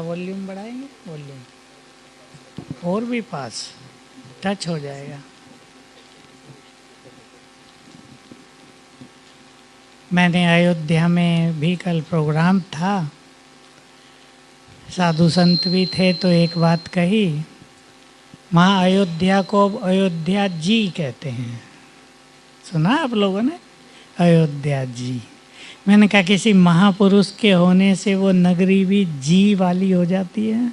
Volume बढ़ाएंगे, volume और भी पास टच हो जाएगा। मैंने अयोध्या में भी कल प्रोग्राम था, साधु संत भी थे, तो एक बात कही, वहाँ अयोध्या को अयोध्या जी कहते हैं। सुना आप लोगों ने? अयोध्या जी। मैंने कहा किसी महापुरुष के होने से वो नगरी भी जी वाली हो जाती है,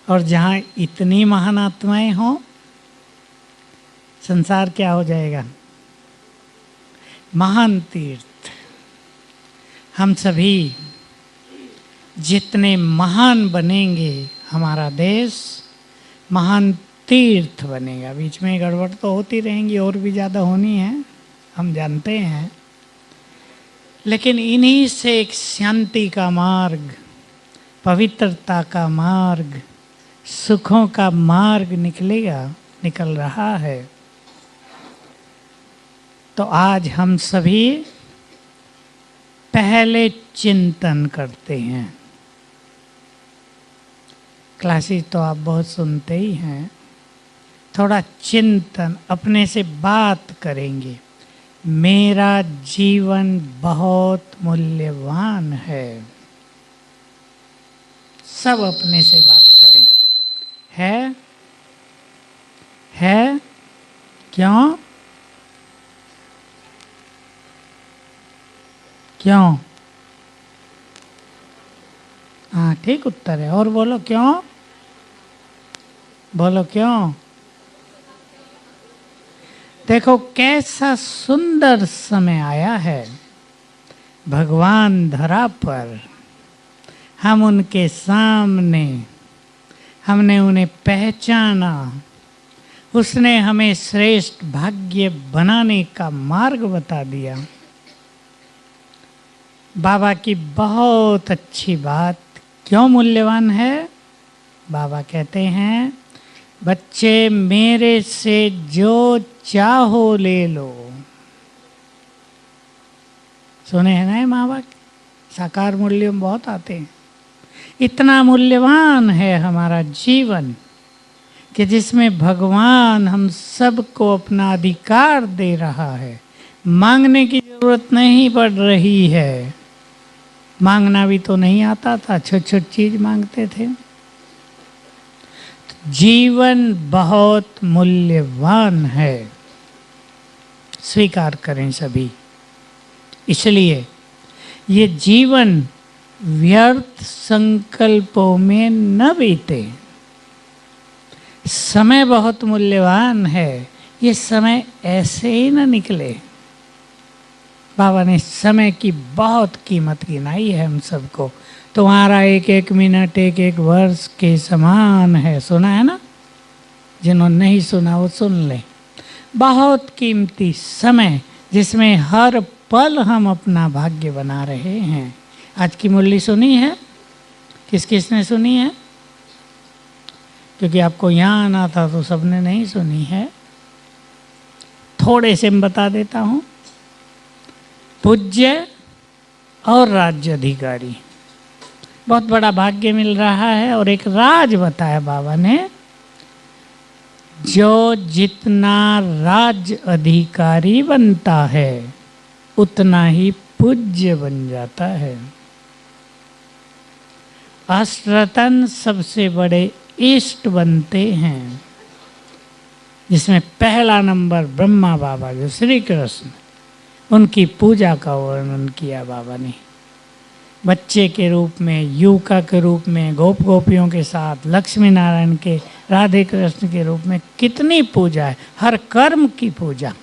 और जहाँ इतनी महान आत्माएं हों, संसार क्या हो जाएगा? महान तीर्थ। हम सभी जितने महान बनेंगे, हमारा देश महान तीर्थ बनेगा। बीच में गड़बड़ तो होती रहेंगी, और भी ज़्यादा होनी है, हम जानते हैं, लेकिन इन्हीं से एक शांति का मार्ग, पवित्रता का मार्ग, सुखों का मार्ग निकल रहा है। तो आज हम सभी पहले चिंतन करते हैं। क्लासेस तो आप बहुत सुनते ही हैं, थोड़ा चिंतन, अपने से बात करेंगे। मेरा जीवन बहुत मूल्यवान है। सब अपने से बात करें। है? क्यों? हाँ, ठीक उत्तर है। और बोलो क्यों? बोलो क्यों? देखो कैसा सुंदर समय आया है। भगवान धरा पर, हम उनके सामने, हमने उन्हें पहचाना, उसने हमें श्रेष्ठ भाग्य बनाने का मार्ग बता दिया। बाबा की बहुत अच्छी बात क्यों मूल्यवान है? बाबा कहते हैं, बच्चे मेरे से जो चाहो ले लो। सुने हैं ना माँ बाप? साकार मूल्य में बहुत आते हैं। इतना मूल्यवान है हमारा जीवन कि जिसमें भगवान हम सबको अपना अधिकार दे रहा है। मांगने की जरूरत नहीं पड़ रही है। मांगना भी तो नहीं आता था, छोट छोट चीज मांगते थे। जीवन बहुत मूल्यवान है, स्वीकार करें सभी। इसलिए ये जीवन व्यर्थ संकल्पों में न बीते। समय बहुत मूल्यवान है, ये समय ऐसे ही न निकले। बाबा ने समय की बहुत कीमत गिनाई है हम सबको। तुम्हारा एक एक मिनट एक एक वर्ष के समान है। सुना है ना? जिन्होंने नहीं सुना वो सुन ले। बहुत कीमती समय, जिसमें हर पल हम अपना भाग्य बना रहे हैं। आज की मुरली सुनी है? किस किस ने सुनी है? क्योंकि आपको यहाँ आना था तो सबने नहीं सुनी है। थोड़े से मैं बता देता हूँ। पूज्य और राज्य अधिकारी, बहुत बड़ा भाग्य मिल रहा है। और एक राज बताया बाबा ने, जो जितना राज्य अधिकारी बनता है उतना ही पूज्य बन जाता है। अष्टरत्न सबसे बड़े इष्ट बनते हैं, जिसमें पहला नंबर ब्रह्मा बाबा, जो श्री कृष्ण, उनकी पूजा का वर्णन किया बाबा ने। बच्चे के रूप में, युवका के रूप में, गोप गोपियों के साथ, लक्ष्मी नारायण के, राधे कृष्ण के रूप में कितनी पूजा है। हर कर्म की पूजा,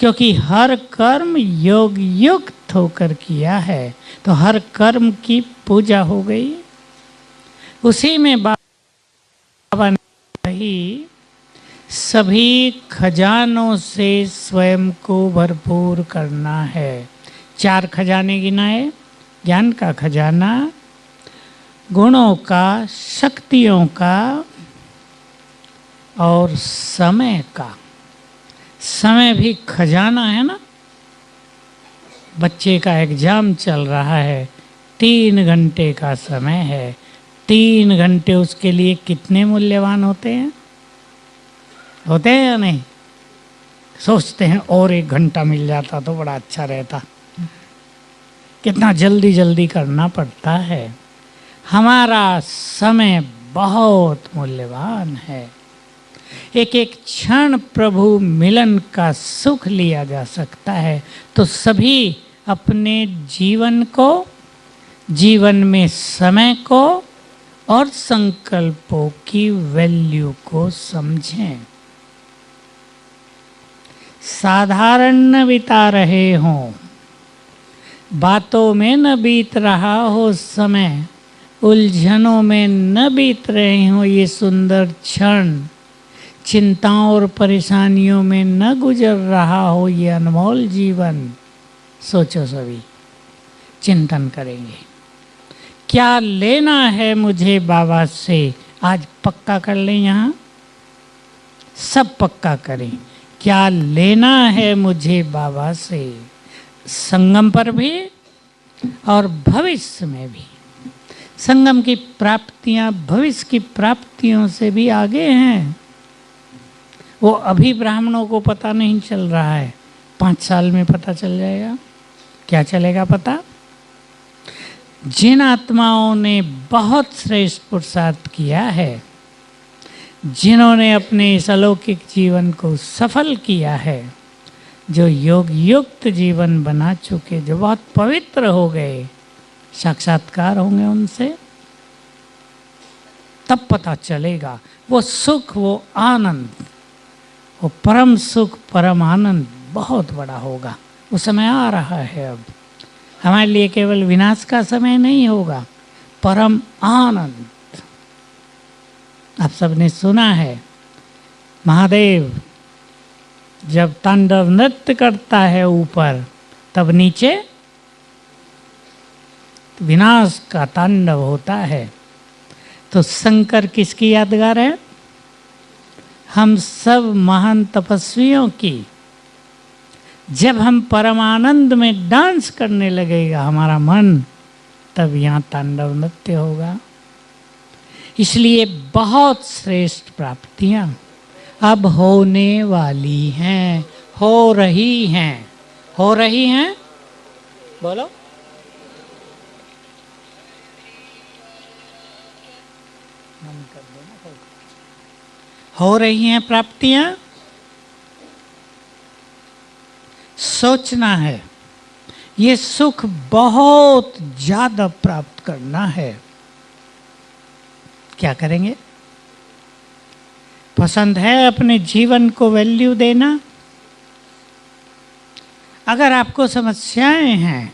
क्योंकि हर कर्म योग युक्त होकर किया है, तो हर कर्म की पूजा हो गई। उसी में बाबा ने कही, सभी खजानों से स्वयं को भरपूर करना है। 4 खजाने गिनाए, ज्ञान का खजाना, गुणों का, शक्तियों का और समय का। समय भी खजाना है ना। बच्चे का एग्जाम चल रहा है, 3 घंटे का समय है। 3 घंटे उसके लिए कितने मूल्यवान होते हैं? होते हैं या नहीं? सोचते हैं और 1 घंटा मिल जाता तो बड़ा अच्छा रहता। कितना जल्दी जल्दी करना पड़ता है। हमारा समय बहुत मूल्यवान है। एक एक क्षण प्रभु मिलन का सुख लिया जा सकता है। तो सभी अपने जीवन को, जीवन में समय को और संकल्पों की वैल्यू को समझें। साधारण न बिता रहे हों, बातों में न बीत रहा हो समय, उलझनों में न बीत रहे हों ये सुंदर क्षण, चिंताओं और परेशानियों में न गुजर रहा हो ये अनमोल जीवन। सोचो सभी, चिंतन करेंगे क्या लेना है मुझे बाबा से। आज पक्का कर लें, यहाँ सब पक्का करें। क्या लेना है मुझे बाबा से, संगम पर भी और भविष्य में भी। संगम की प्राप्तियां भविष्य की प्राप्तियों से भी आगे हैं। वो अभी ब्राह्मणों को पता नहीं चल रहा है, 5 साल में पता चल जाएगा। क्या चलेगा पता? जिन आत्माओं ने बहुत श्रेष्ठ पुरुषार्थ किया है, जिन्होंने अपने इस अलौकिक जीवन को सफल किया है, जो योग युक्त जीवन बना चुके, जो बहुत पवित्र हो गए, साक्षात्कार होंगे उनसे, तब पता चलेगा वो सुख, वो आनंद, वो परम सुख, परम आनंद बहुत बड़ा होगा। वो समय आ रहा है। अब हमारे लिए केवल विनाश का समय नहीं होगा, परम आनंद। आप सबने सुना है, महादेव जब तांडव नृत्य करता है ऊपर, तब नीचे विनाश का तांडव होता है। तो शंकर किसकी यादगार है? हम सब महान तपस्वियों की। जब हम परमानंद में डांस करने लगेगा हमारा मन, तब यहाँ तांडव नृत्य होगा। इसलिए बहुत श्रेष्ठ प्राप्तियां अब होने वाली हैं, हो रही हैं। हो रही हैं, बोलो। हो रही हैं प्राप्तियां। सोचना है, ये सुख बहुत ज्यादा प्राप्त करना है। क्या करेंगे? पसंद है अपने जीवन को वैल्यू देना? अगर आपको समस्याएं हैं,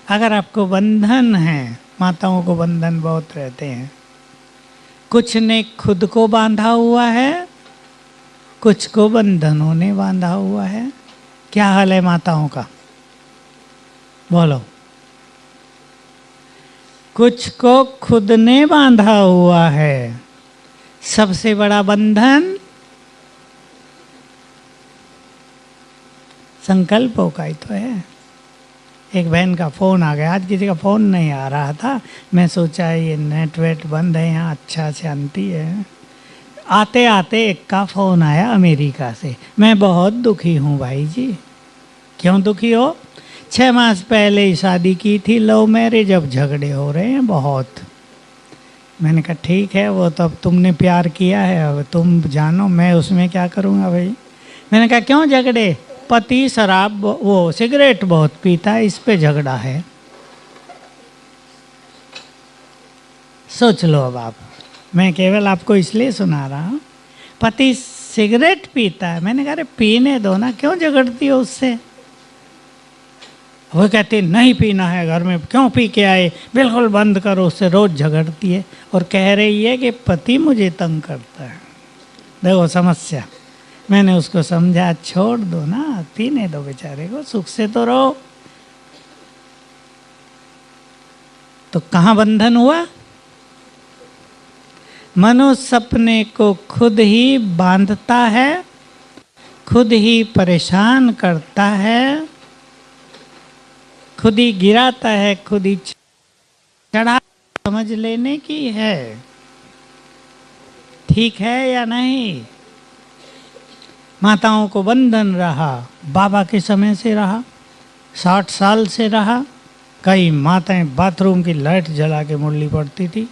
अगर आपको बंधन हैं, माताओं को बंधन बहुत रहते हैं, कुछ ने खुद को बांधा हुआ है, कुछ को बंधनों ने बांधा हुआ है। क्या हाल है माताओं का? बोलो। कुछ को खुद ने बांधा हुआ है। सबसे बड़ा बंधन संकल्पों का ही तो है। एक बहन का फ़ोन आ गया, आज किसी का फ़ोन नहीं आ रहा था। मैं सोचा ये नेट वेट बंद है यहाँ, अच्छा शांति है। आते आते एक का फ़ोन आया अमेरिका से। मैं बहुत दुखी हूँ भाई जी। क्यों दुखी हो? 6 मास पहले ही शादी की थी, लव मैरिज, अब झगड़े हो रहे हैं बहुत। मैंने कहा ठीक है, वो तो अब तुमने प्यार किया है, अब तुम जानो, मैं उसमें क्या करूँगा भाई। मैंने कहा क्यों झगड़े? पति शराब, वो सिगरेट बहुत पीता है, इस पे झगड़ा है। सोच लो अब आप, मैं केवल आपको इसलिए सुना रहा हूँ। पति सिगरेट पीता है, मैंने कहा अरे पीने दो ना, क्यों झगड़ती हो उससे? वो कहती नहीं पीना है घर में, क्यों पी के आए, बिल्कुल बंद करो, उससे रोज़ झगड़ती है और कह रही है कि पति मुझे तंग करता है। देखो समस्या। मैंने उसको समझा, छोड़ दो ना, पीने दो बेचारे को, सुख से तो रहो। तो कहाँ बंधन हुआ? मनुष्य अपने को खुद ही बांधता है, खुद ही परेशान करता है, खुद ही गिराता है, खुद ही चढ़ा समझ लेने की है, ठीक है या नहीं। माताओं को बंधन रहा, बाबा के समय से रहा, 60 साल से रहा। कई माताएं बाथरूम की लाइट जला के मुरली पड़ती थी।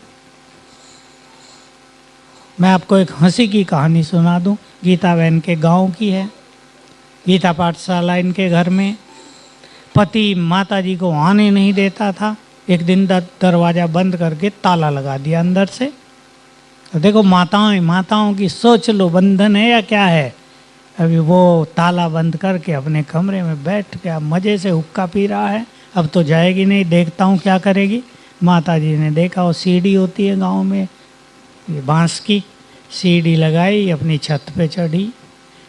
मैं आपको एक हंसी की कहानी सुना दूं, गीता बहन के गांव की है। गीता पाठशाला इनके घर में, पति माता जी को आने नहीं देता था। एक दिन दरवाज़ा बंद करके ताला लगा दिया अंदर से। तो देखो माताओं की सोच लो, बंधन है या क्या है। अभी वो ताला बंद करके अपने कमरे में बैठ के अब मज़े से हुक्का पी रहा है। अब तो जाएगी नहीं, देखता हूँ क्या करेगी। माता जी ने देखा, वो सीढ़ी होती है गांव में, ये बांस की सीढ़ी लगाई, अपनी छत पे चढ़ी,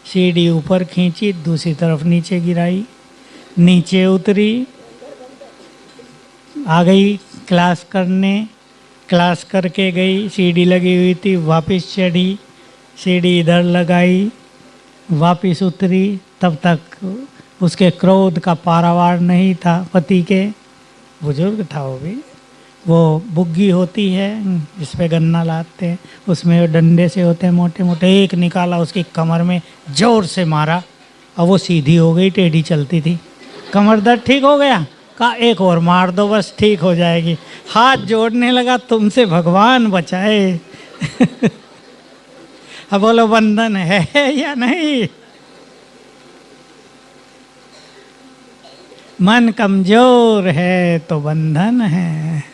सीढ़ी ऊपर खींची, दूसरी तरफ नीचे गिराई, नीचे उतरी, आ गई क्लास करने, क्लास करके गई, सीढ़ी लगी हुई थी, वापस चढ़ी, सीढ़ी इधर लगाई, वापस उतरी। तब तक उसके क्रोध का पारावार नहीं था। पति के, बुजुर्ग था वो भी, वो बुग्गी होती है जिस पे गन्ना लाते हैं, उसमें डंडे से होते हैं मोटे मोटे, एक निकाला उसकी कमर में, जोर से मारा और वो सीधी हो गई, टेढ़ी चलती थी। कमर दर्द ठीक हो गया, कहा एक और मार दो बस ठीक हो जाएगी। हाथ जोड़ने लगा, तुमसे भगवान बचाए। अब बोलो बंधन है या नहीं। मन कमजोर है तो बंधन है,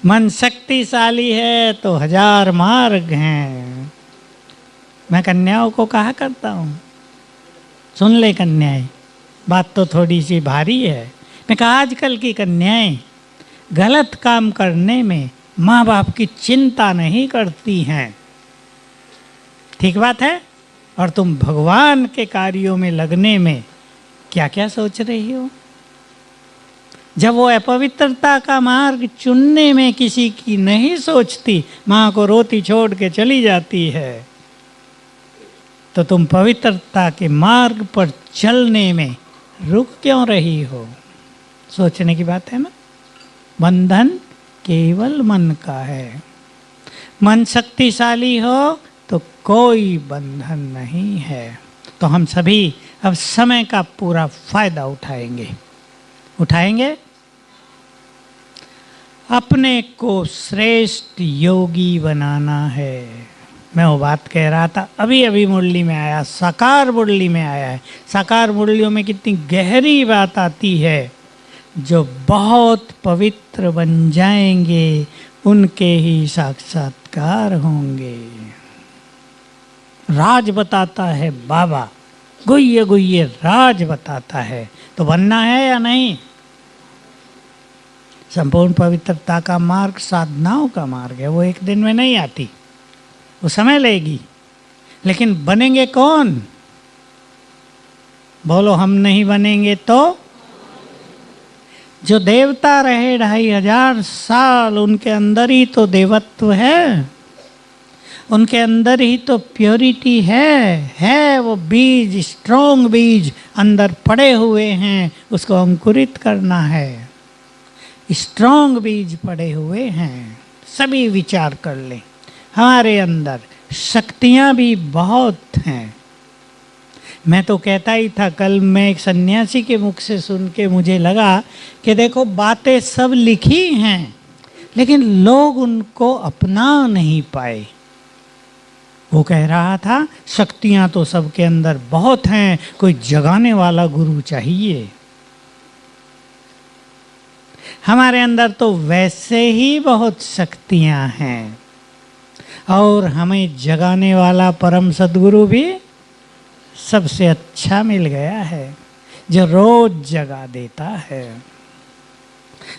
मन शक्तिशाली है तो 1000 मार्ग हैं। मैं कन्याओं को कहा करता हूँ, सुन ले कन्याएं, बात तो थोड़ी सी भारी है। मैं कहा आजकल की कन्याएं गलत काम करने में माँ बाप की चिंता नहीं करती हैं, ठीक बात है। और तुम भगवान के कार्यों में लगने में क्या क्या सोच रही हो। जब वो अपवित्रता का मार्ग चुनने में किसी की नहीं सोचती, माँ को रोती छोड़ के चली जाती है, तो तुम पवित्रता के मार्ग पर चलने में रुक क्यों रही हो। सोचने की बात है ना। बंधन केवल मन का है। मन शक्तिशाली हो तो कोई बंधन नहीं है। तो हम सभी अब समय का पूरा फायदा उठाएंगे। अपने को श्रेष्ठ योगी बनाना है। मैं वो बात कह रहा था, अभी मुरली में आया, साकार मुरली में आया है। साकार मुरलियों में कितनी गहरी बात आती है। जो बहुत पवित्र बन जाएंगे उनके ही साक्षात्कार होंगे। राज बताता है बाबा, गुह्य गुह्य राज बताता है। तो बनना है या नहीं। संपूर्ण पवित्रता का मार्ग साधनाओं का मार्ग है, वो एक दिन में नहीं आती, वो समय लेगी। लेकिन बनेंगे कौन। बोलो हम नहीं बनेंगे तो। जो देवता रहे 2500 साल, उनके अंदर ही तो देवत्व है, उनके अंदर ही तो प्योरिटी है। वो बीज, स्ट्रॉन्ग बीज अंदर पड़े हुए हैं, उसको अंकुरित करना है। स्ट्रॉन्ग बीज पड़े हुए हैं। सभी विचार कर लें, हमारे अंदर शक्तियाँ भी बहुत हैं। मैं तो कहता ही था, कल मैं एक सन्यासी के मुख से सुन के मुझे लगा कि देखो बातें सब लिखी हैं, लेकिन लोग उनको अपना नहीं पाए। वो कह रहा था शक्तियाँ तो सबके अंदर बहुत हैं, कोई जगाने वाला गुरु चाहिए। हमारे अंदर तो वैसे ही बहुत शक्तियाँ हैं, और हमें जगाने वाला परम सद्गुरु भी सबसे अच्छा मिल गया है, जो रोज जगा देता है।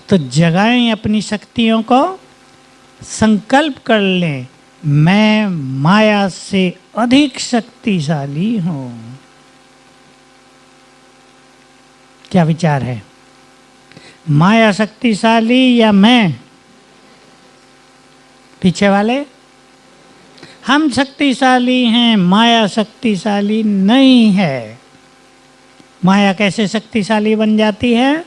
तो जगाएं अपनी शक्तियों को, संकल्प कर लें, मैं माया से अधिक शक्तिशाली हूँ। क्या विचार है। माया शक्तिशाली या मैं। पीछे वाले, हम शक्तिशाली हैं, माया शक्तिशाली नहीं है। माया कैसे शक्तिशाली बन जाती है।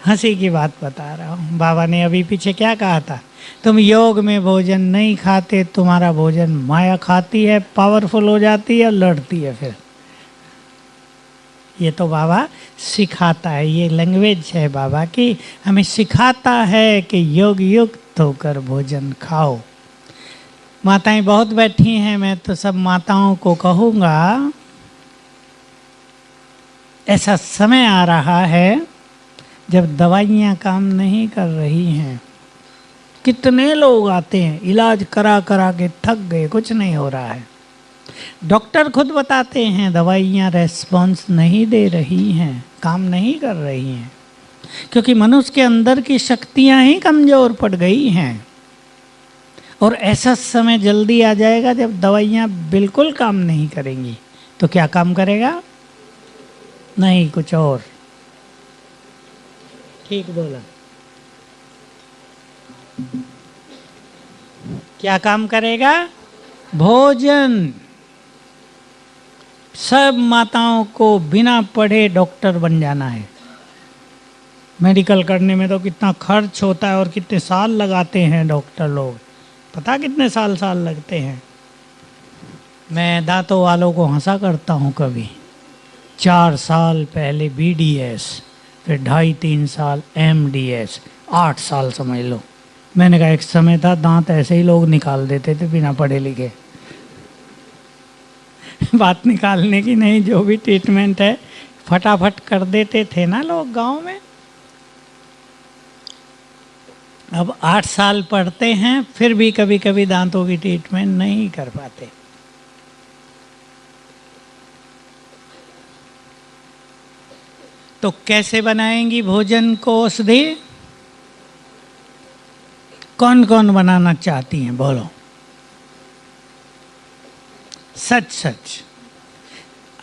हंसी की बात बता रहा हूँ। बाबा ने अभी पीछे क्या कहा था, तुम योग में भोजन नहीं खाते, तुम्हारा भोजन माया खाती है, पावरफुल हो जाती है, लड़ती है। फिर ये तो बाबा सिखाता है, ये लैंग्वेज है बाबा की, हमें सिखाता है कि योग युक्त होकर भोजन खाओ। माताएं बहुत बैठी हैं, मैं तो सब माताओं को कहूँगा, ऐसा समय आ रहा है जब दवाइयाँ काम नहीं कर रही हैं। कितने लोग आते हैं, इलाज करा करा के थक गए, कुछ नहीं हो रहा है। डॉक्टर खुद बताते हैं दवाइयाँ रेस्पॉन्स नहीं दे रही हैं, काम नहीं कर रही हैं, क्योंकि मनुष्य के अंदर की शक्तियाँ ही कमज़ोर पड़ गई हैं। और ऐसा समय जल्दी आ जाएगा जब दवाइयाँ बिल्कुल काम नहीं करेंगी। तो क्या काम करेगा? नहीं, कुछ और। ठीक बोला। क्या काम करेगा? भोजन। सब माताओं को बिना पढ़े डॉक्टर बन जाना है। मेडिकल करने में तो कितना खर्च होता है और कितने साल लगाते हैं डॉक्टर लोग, पता कितने साल लगते हैं। मैं दांतों वालों को हंसा करता हूँ कभी। 4 साल पहले BDS, फिर 2.5-3 साल MDS, 8 साल समझ लो। मैंने कहा एक समय था दांत ऐसे ही लोग निकाल देते थे बिना पढ़े लिखे। बात निकालने की नहीं, जो भी ट्रीटमेंट है फटाफट कर देते थे ना लोग गांव में। अब 8 साल पढ़ते हैं, फिर भी कभी कभी दांतों की ट्रीटमेंट नहीं कर पाते। तो कैसे बनाएंगी भोजन को औषधि? कौन कौन बनाना चाहती हैं, बोलो सच सच।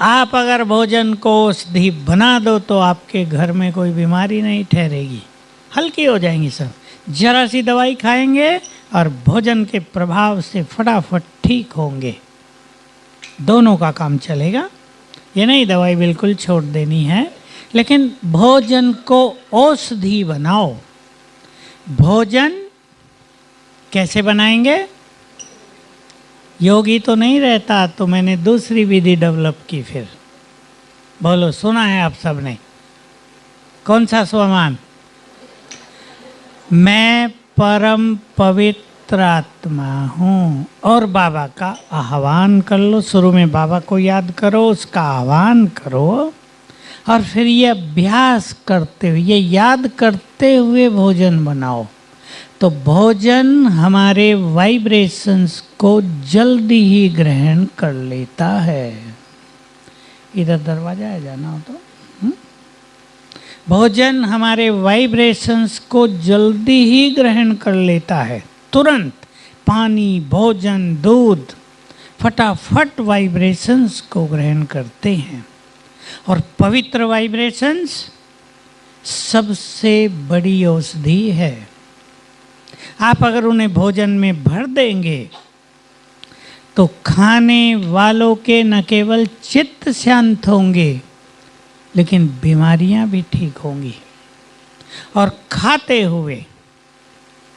आप अगर भोजन को औषधि बना दो तो आपके घर में कोई बीमारी नहीं ठहरेगी, हल्की हो जाएंगी सब। जरा सी दवाई खाएंगे और भोजन के प्रभाव से फटाफट ठीक होंगे। दोनों का काम चलेगा। ये नहीं दवाई बिल्कुल छोड़ देनी है, लेकिन भोजन को औषधि बनाओ। भोजन कैसे बनाएंगे? योगी तो नहीं रहता, तो मैंने दूसरी विधि डेवलप की। फिर बोलो, सुना है आप सब ने? कौन सा स्वमान? मैं परम पवित्र आत्मा हूँ। और बाबा का आह्वान कर लो। शुरू में बाबा को याद करो, उसका आह्वान करो, और फिर ये अभ्यास करते हुए, ये याद करते हुए भोजन बनाओ। तो भोजन हमारे वाइब्रेशंस को जल्दी ही ग्रहण कर लेता है। इधर दरवाजा है, जाना हो तो। भोजन हमारे वाइब्रेशंस को जल्दी ही ग्रहण कर लेता है, तुरंत। पानी, भोजन, दूध फटाफट वाइब्रेशंस को ग्रहण करते हैं। और पवित्र वाइब्रेशंस सबसे बड़ी औषधि है। आप अगर उन्हें भोजन में भर देंगे तो खाने वालों के न केवल चित्त शांत होंगे, लेकिन बीमारियां भी ठीक होंगी। और खाते हुए,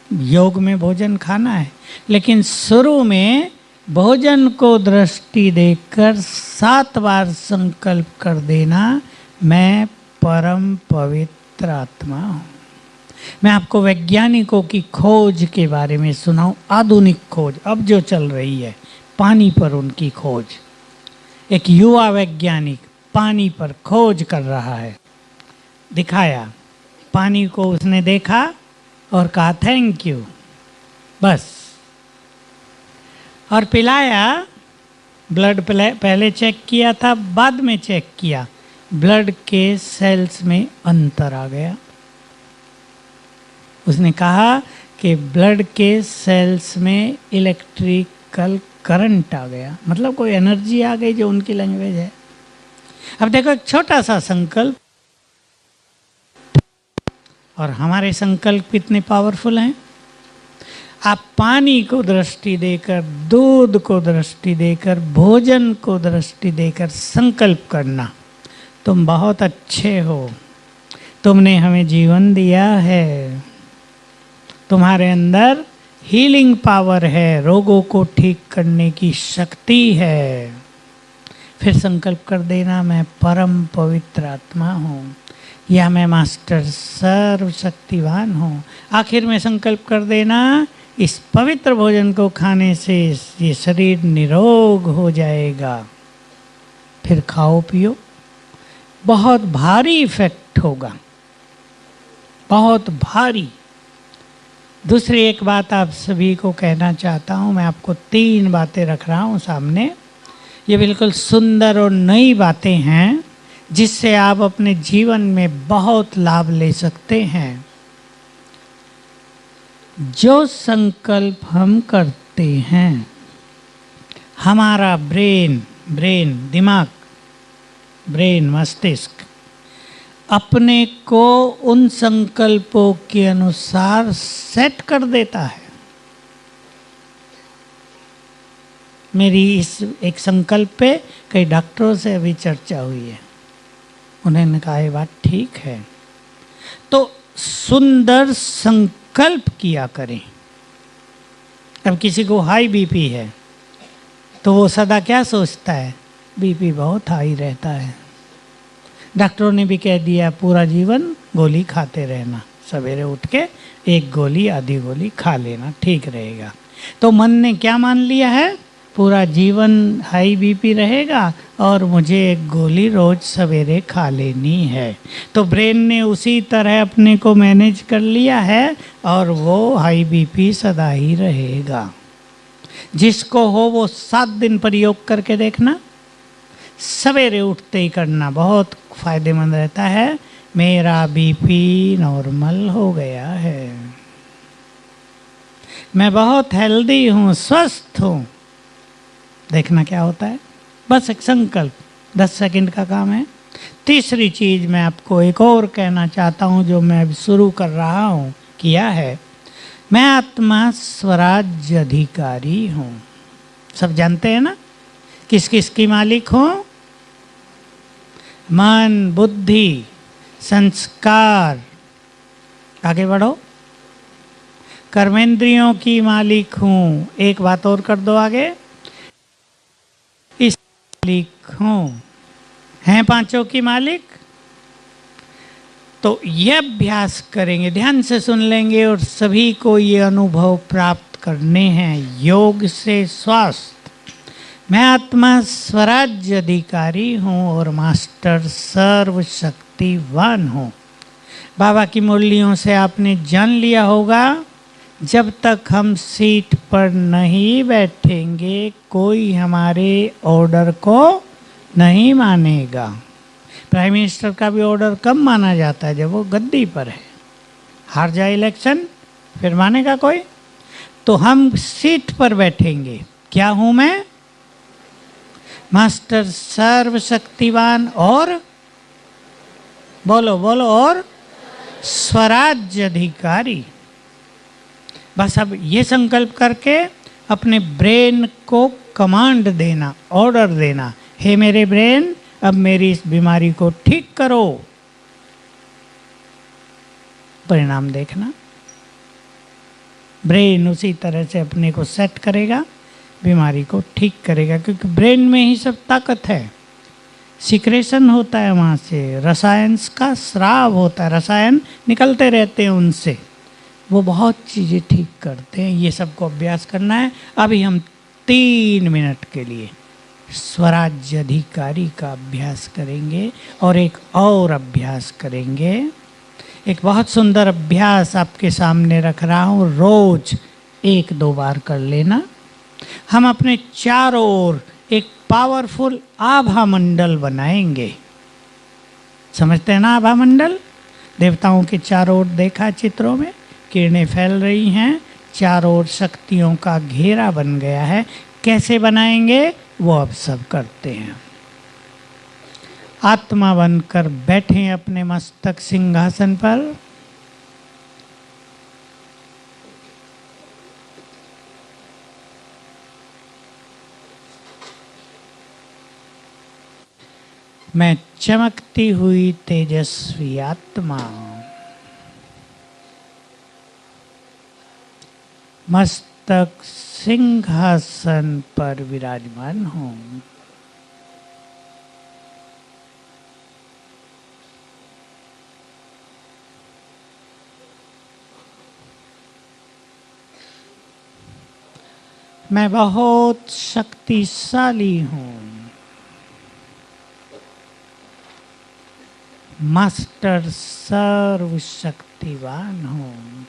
योग में भोजन खाना है, लेकिन शुरू में भोजन को दृष्टि देकर 7 बार संकल्प कर देना, मैं परम पवित्र आत्मा हूँ। मैं आपको वैज्ञानिकों की खोज के बारे में सुनाऊं। आधुनिक खोज अब जो चल रही है, पानी पर उनकी खोज। एक युवा वैज्ञानिक पानी पर खोज कर रहा है। दिखाया, पानी को उसने देखा और कहा थैंक यू, बस। और पिलाया। ब्लड पहले चेक किया था, बाद में चेक किया, ब्लड के सेल्स में अंतर आ गया। उसने कहा कि ब्लड के सेल्स में इलेक्ट्रिकल करंट आ गया, मतलब कोई एनर्जी आ गई, जो उनकी लैंग्वेज है। अब देखो, एक छोटा सा संकल्प और हमारे संकल्प कितने पावरफुल हैं। आप पानी को दृष्टि देकर, दूध को दृष्टि देकर, भोजन को दृष्टि देकर संकल्प करना, तुम बहुत अच्छे हो, तुमने हमें जीवन दिया है, तुम्हारे अंदर हीलिंग पावर है, रोगों को ठीक करने की शक्ति है। फिर संकल्प कर देना, मैं परम पवित्र आत्मा हूँ, या मैं मास्टर सर्वशक्तिवान हूँ। आखिर में संकल्प कर देना, इस पवित्र भोजन को खाने से ये शरीर निरोग हो जाएगा। फिर खाओ पियो, बहुत भारी इफेक्ट होगा, बहुत भारी। दूसरी एक बात आप सभी को कहना चाहता हूँ, मैं आपको 3 बातें रख रहा हूँ सामने। ये बिल्कुल सुंदर और नई बातें हैं जिससे आप अपने जीवन में बहुत लाभ ले सकते हैं। जो संकल्प हम करते हैं, हमारा ब्रेन दिमाग, ब्रेन मस्तिष्क अपने को उन संकल्पों के अनुसार सेट कर देता है। मेरी इस एक संकल्प पे कई डॉक्टरों से अभी चर्चा हुई है, उन्होंने कहा ये बात ठीक है। तो सुंदर संकल्प किया करें। अब किसी को हाई बीपी है तो वो सदा क्या सोचता है, बीपी बहुत हाई रहता है। डॉक्टरों ने भी कह दिया पूरा जीवन गोली खाते रहना, सवेरे उठ के 1 गोली आधी गोली खा लेना, ठीक रहेगा। तो मन ने क्या मान लिया है, पूरा जीवन हाई बीपी रहेगा और मुझे 1 गोली रोज सवेरे खा लेनी है। तो ब्रेन ने उसी तरह अपने को मैनेज कर लिया है और वो हाई बीपी सदा ही रहेगा। जिसको हो वो 7 दिन प्रयोग करके देखना, सवेरे उठते ही करना, बहुत फायदेमंद रहता है। मेरा बीपी नॉर्मल हो गया है, मैं बहुत हेल्दी हूँ, स्वस्थ हूँ। देखना क्या होता है, बस एक संकल्प, 10 सेकंड का काम है। तीसरी चीज मैं आपको एक और कहना चाहता हूँ जो मैं अभी शुरू कर रहा हूँ, किया है। मैं आत्मा स्वराज्य अधिकारी हूँ। सब जानते हैं ना किस किस की मालिक हूँ? मन, बुद्धि, संस्कार, आगे बढ़ो, कर्मेंद्रियों की मालिक हूँ। एक बात और कर दो आगे, इस मालिक हूँ। हैं 5 की मालिक। तो ये अभ्यास करेंगे, ध्यान से सुन लेंगे और सभी को ये अनुभव प्राप्त करने हैं। योग से स्वास्थ्य, मैं आत्मा स्वराज्य अधिकारी हूँ और मास्टर सर्वशक्तिवान हूँ। बाबा की मुरलियों से आपने जान लिया होगा, जब तक हम सीट पर नहीं बैठेंगे कोई हमारे ऑर्डर को नहीं मानेगा। प्राइम मिनिस्टर का भी ऑर्डर कब माना जाता है, जब वो गद्दी पर है। हार जाए इलेक्शन फिर मानेगा कोई? तो हम सीट पर बैठेंगे। क्या हूं मैं? मास्टर सर्वशक्तिवान और बोलो बोलो और स्वराज्य अधिकारी। बस अब ये संकल्प करके अपने ब्रेन को कमांड देना, ऑर्डर देना, हे मेरे ब्रेन अब मेरी इस बीमारी को ठीक करो। परिणाम देखना, ब्रेन उसी तरह से अपने को सेट करेगा, बीमारी को ठीक करेगा। क्योंकि ब्रेन में ही सब ताकत है, सिक्रेशन होता है वहाँ से, रसायन का स्राव होता है, रसायन निकलते रहते हैं उनसे, वो बहुत चीज़ें ठीक करते हैं। ये सबको अभ्यास करना है। अभी हम 3 मिनट के लिए स्वराज्य अधिकारी का अभ्यास करेंगे और एक और अभ्यास करेंगे। एक बहुत सुंदर अभ्यास आपके सामने रख रहा हूँ, रोज 1-2 बार कर लेना। हम अपने चारों ओर एक पावरफुल आभा मंडल बनाएंगे। समझते हैं ना आभा मंडल? देवताओं के चारों ओर देखा चित्रों में, किरणें फैल रही हैं, चारों ओर शक्तियों का घेरा बन गया है। कैसे बनाएंगे वो अब सब करते हैं। आत्मा बनकर बैठे अपने मस्तक सिंहासन पर। मैं चमकती हुई तेजस्वी आत्मा मस्तक सिंहासन पर विराजमान हूँ। मैं बहुत शक्तिशाली हूँ। मास्टर सर्वशक्तिवान हूँ।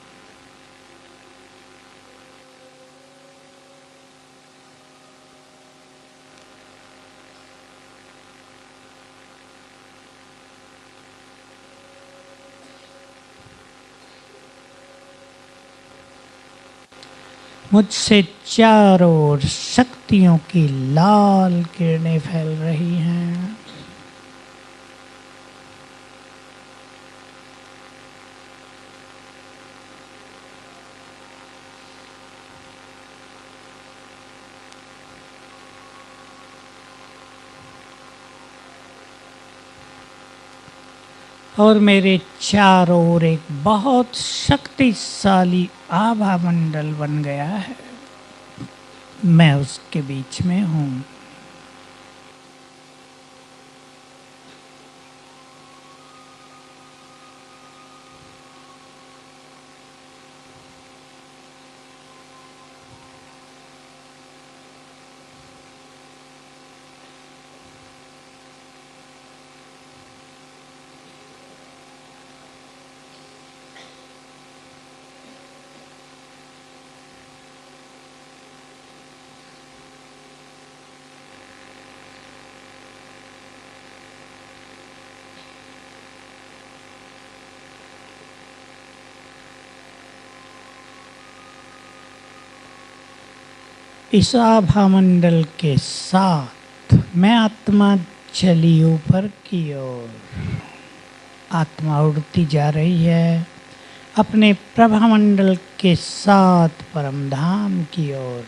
मुझसे चारों ओर शक्तियों की लाल किरणें फैल रही हैं। और मेरे चारों ओर एक बहुत शक्तिशाली आभा मंडल बन गया है। मैं उसके बीच में हूँ। इस आभा मंडल के साथ मैं आत्मा चली ऊपर की ओर। आत्मा उड़ती जा रही है अपने प्रभा मंडल के साथ परम धाम की ओर।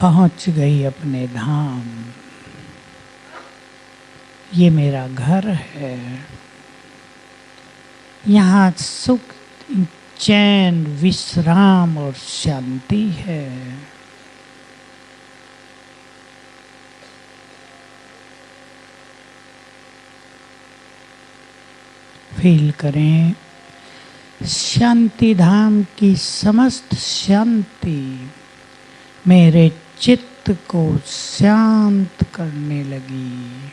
पहुंच गई अपने धाम। ये मेरा घर है। यहाँ सुख, चैन, विश्राम और शांति है। फील करें शांति धाम की समस्त शांति मेरे चित्त को शांत करने लगी।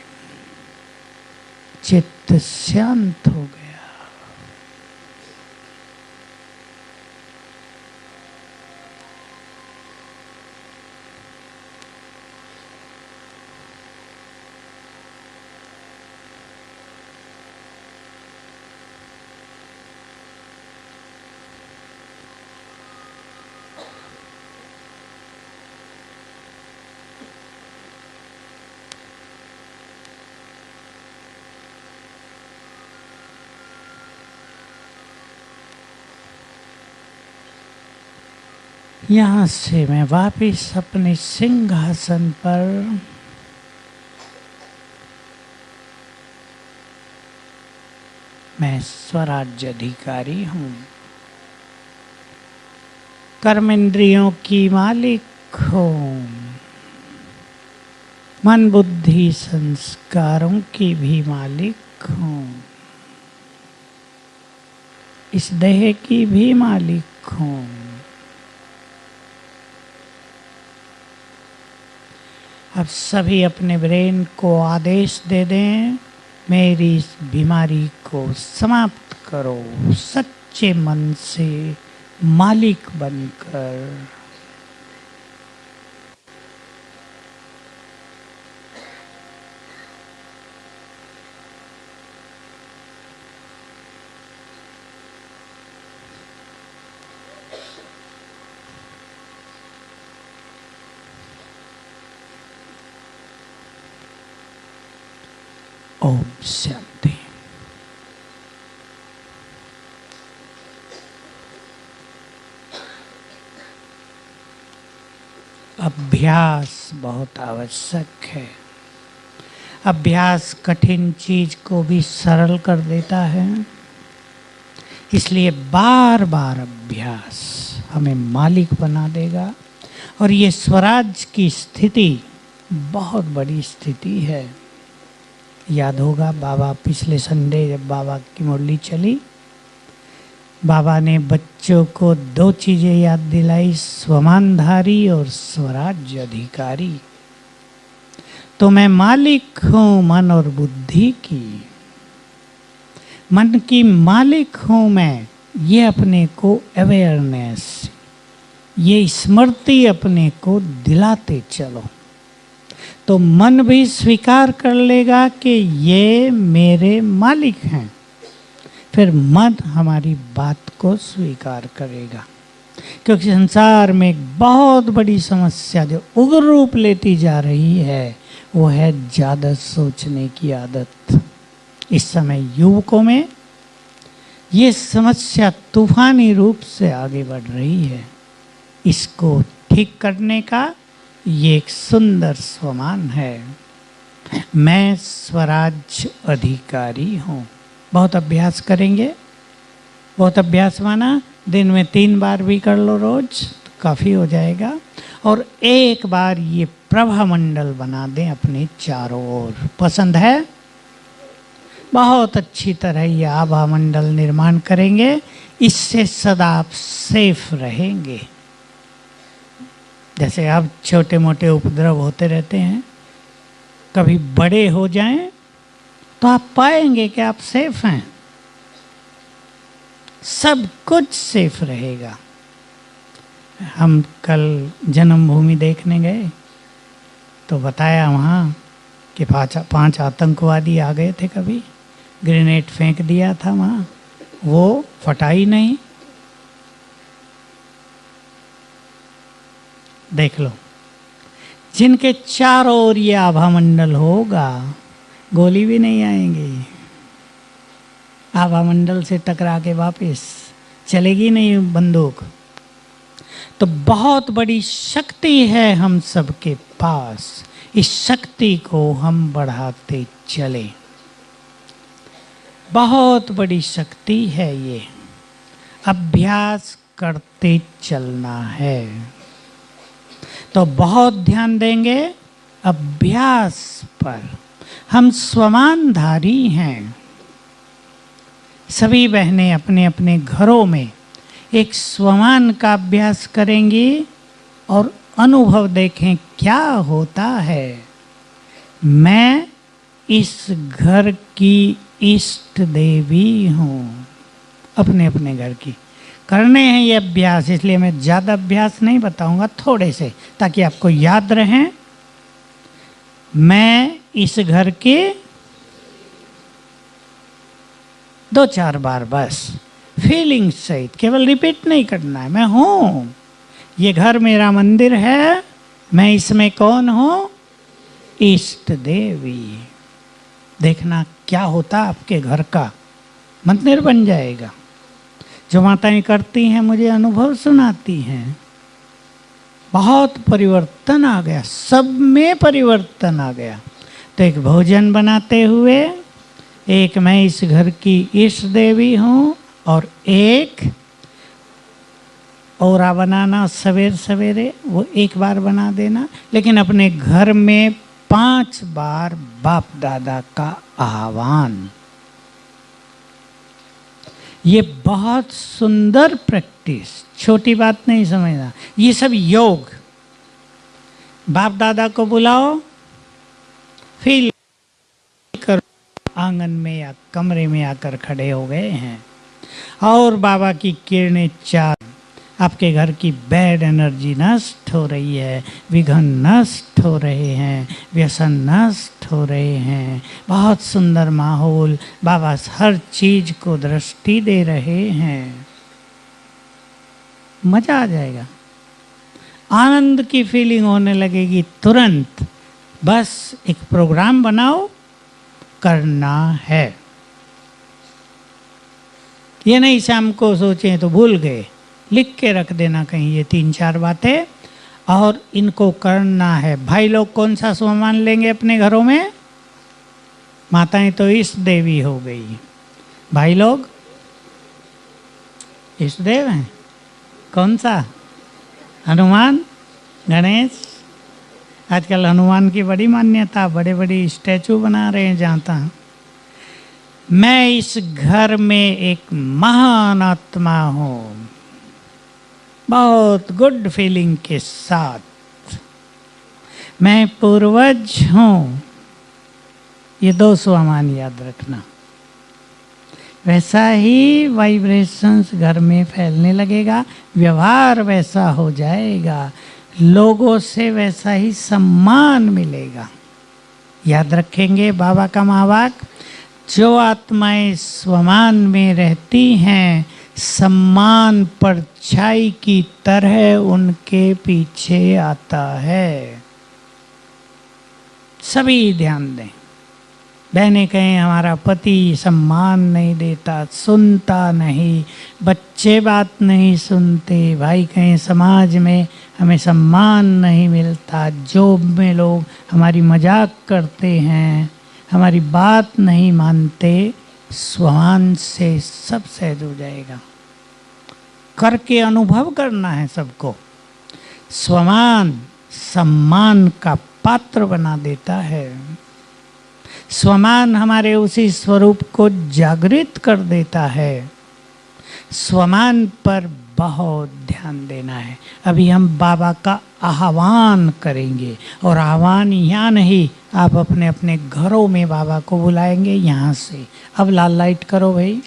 चित्त शांत हो गया। यहाँ से मैं वापिस अपने सिंहासन पर मैं स्वराज्य अधिकारी हूँ। कर्मेंद्रियों की मालिक हूँ। मन बुद्धि संस्कारों की भी मालिक हूँ। इस देह की भी मालिक हूँ। अब सभी अपने ब्रेन को आदेश दे दें, मेरी इस बीमारी को समाप्त करो सच्चे मन से मालिक बनकर। ओम शांति। अभ्यास बहुत आवश्यक है। अभ्यास कठिन चीज को भी सरल कर देता है। इसलिए बार बार अभ्यास हमें मालिक बना देगा। और ये स्वराज की स्थिति बहुत बड़ी स्थिति है। याद होगा बाबा पिछले संडे जब बाबा की मुरली चली, बाबा ने बच्चों को दो चीजें याद दिलाई, स्वमानधारी और स्वराज्य अधिकारी। तो मैं मालिक हूं मन और बुद्धि की। मन की मालिक हूं मैं, ये अपने को अवेयरनेस, ये स्मृति अपने को दिलाते चलो, तो मन भी स्वीकार कर लेगा कि ये मेरे मालिक हैं। फिर मन हमारी बात को स्वीकार करेगा। क्योंकि संसार में एक बहुत बड़ी समस्या जो उग्र रूप लेती जा रही है वो है ज़्यादा सोचने की आदत। इस समय युवकों में ये समस्या तूफानी रूप से आगे बढ़ रही है। इसको ठीक करने का ये एक सुंदर स्वमान है। मैं स्वराज्य अधिकारी हूँ। बहुत अभ्यास करेंगे। बहुत अभ्यास माना दिन में 3 बार भी कर लो रोज तो काफ़ी हो जाएगा। और एक बार ये प्रभा मंडल बना दें अपने चारों ओर। पसंद है? बहुत अच्छी तरह ये आभा मंडल निर्माण करेंगे। इससे सदा आप सेफ रहेंगे। जैसे अब छोटे मोटे उपद्रव होते रहते हैं, कभी बड़े हो जाएं तो आप पाएंगे कि आप सेफ हैं। सब कुछ सेफ रहेगा। हम कल जन्मभूमि देखने गए तो बताया वहाँ कि 5 आतंकवादी आ गए थे। कभी ग्रेनेड फेंक दिया था वहाँ, वो फटा ही नहीं। देख लो, जिनके चारों ओर ये आभा मंडल होगा गोली भी नहीं आएंगी। आभा मंडल से टकरा के वापस चलेगी नहीं बंदूक। तो बहुत बड़ी शक्ति है हम सबके पास। इस शक्ति को हम बढ़ाते चले। बहुत बड़ी शक्ति है ये। अभ्यास करते चलना है। तो बहुत ध्यान देंगे अभ्यास पर। हम स्वमानधारी हैं। सभी बहनें अपने अपने घरों में एक स्वमान का अभ्यास करेंगी और अनुभव देखें क्या होता है। मैं इस घर की इष्ट देवी हूँ। अपने अपने घर की करने हैं ये अभ्यास। इसलिए मैं ज़्यादा अभ्यास नहीं बताऊंगा, थोड़े से, ताकि आपको याद रहें। मैं इस घर के 2-4 बार बस फीलिंग सहित, केवल रिपीट नहीं करना है। मैं हूँ, ये घर मेरा मंदिर है। मैं इसमें कौन हूँ? इष्ट देवी। देखना क्या होता आपके घर का मंदिर बन जाएगा। जो माताएं करती हैं मुझे अनुभव सुनाती हैं, बहुत परिवर्तन आ गया, सब में परिवर्तन आ गया। तो एक भोजन बनाते हुए, एक मैं इस घर की इष्ट देवी हूँ, और एक औरा बनाना सवेर सवेरे, वो 1 बार बना देना। लेकिन अपने घर में 5 बार बाप दादा का आह्वान। ये बहुत सुंदर प्रैक्टिस, छोटी बात नहीं समझना। ये सब योग। बाप दादा को बुलाओ, फील करो आंगन में या कमरे में आकर खड़े हो गए हैं, और बाबा की किरणें चार। आपके घर की बैड एनर्जी नष्ट हो रही है, विघ्न नष्ट हो रहे हैं, व्यसन नष्ट हो रहे हैं। बहुत सुंदर माहौल। बाबा हर चीज को दृष्टि दे रहे हैं। मजा आ जाएगा। आनंद की फीलिंग होने लगेगी तुरंत। बस एक प्रोग्राम बनाओ, करना है। ये नहीं शाम को सोचें तो भूल गए, लिख के रख देना कहीं ये 3-4 बातें, और इनको करना है। भाई लोग कौन सा सामान लेंगे अपने घरों में? माताएं तो इष्ट देवी हो गई, भाई लोग इष्ट देव हैं। कौन सा? हनुमान, गणेश। आजकल हनुमान की बड़ी मान्यता, बड़े बड़े स्टैचू बना रहे हैं जहाँ तहाँ। मैं इस घर में एक महान आत्मा हूँ, बहुत गुड फीलिंग के साथ। मैं पूर्वज हूँ, ये 2 सामान याद रखना। वैसा ही वाइब्रेशंस घर में फैलने लगेगा, व्यवहार वैसा हो जाएगा, लोगों से वैसा ही सम्मान मिलेगा। याद रखेंगे बाबा का महावाक्य, जो आत्माएं स्वमान में रहती हैं, सम्मान परछाई की तरह उनके पीछे आता है। सभी ध्यान दें। बहनें कहें हमारा पति सम्मान नहीं देता, सुनता नहीं, बच्चे बात नहीं सुनते। भाई कहें समाज में हमें सम्मान नहीं मिलता, जॉब में लोग हमारी मजाक करते हैं, हमारी बात नहीं मानते। स्वमान से सब सहज हो जाएगा। करके अनुभव करना है सबको। स्वमान सम्मान का पात्र बना देता है। स्वमान हमारे उसी स्वरूप को जागृत कर देता है। स्वमान पर बहुत ध्यान देना है। अभी हम बाबा का आह्वान करेंगे, और आह्वान यहाँ नहीं, आप अपने अपने घरों में बाबा को बुलाएंगे यहाँ से। अब लाल लाइट करो भाई।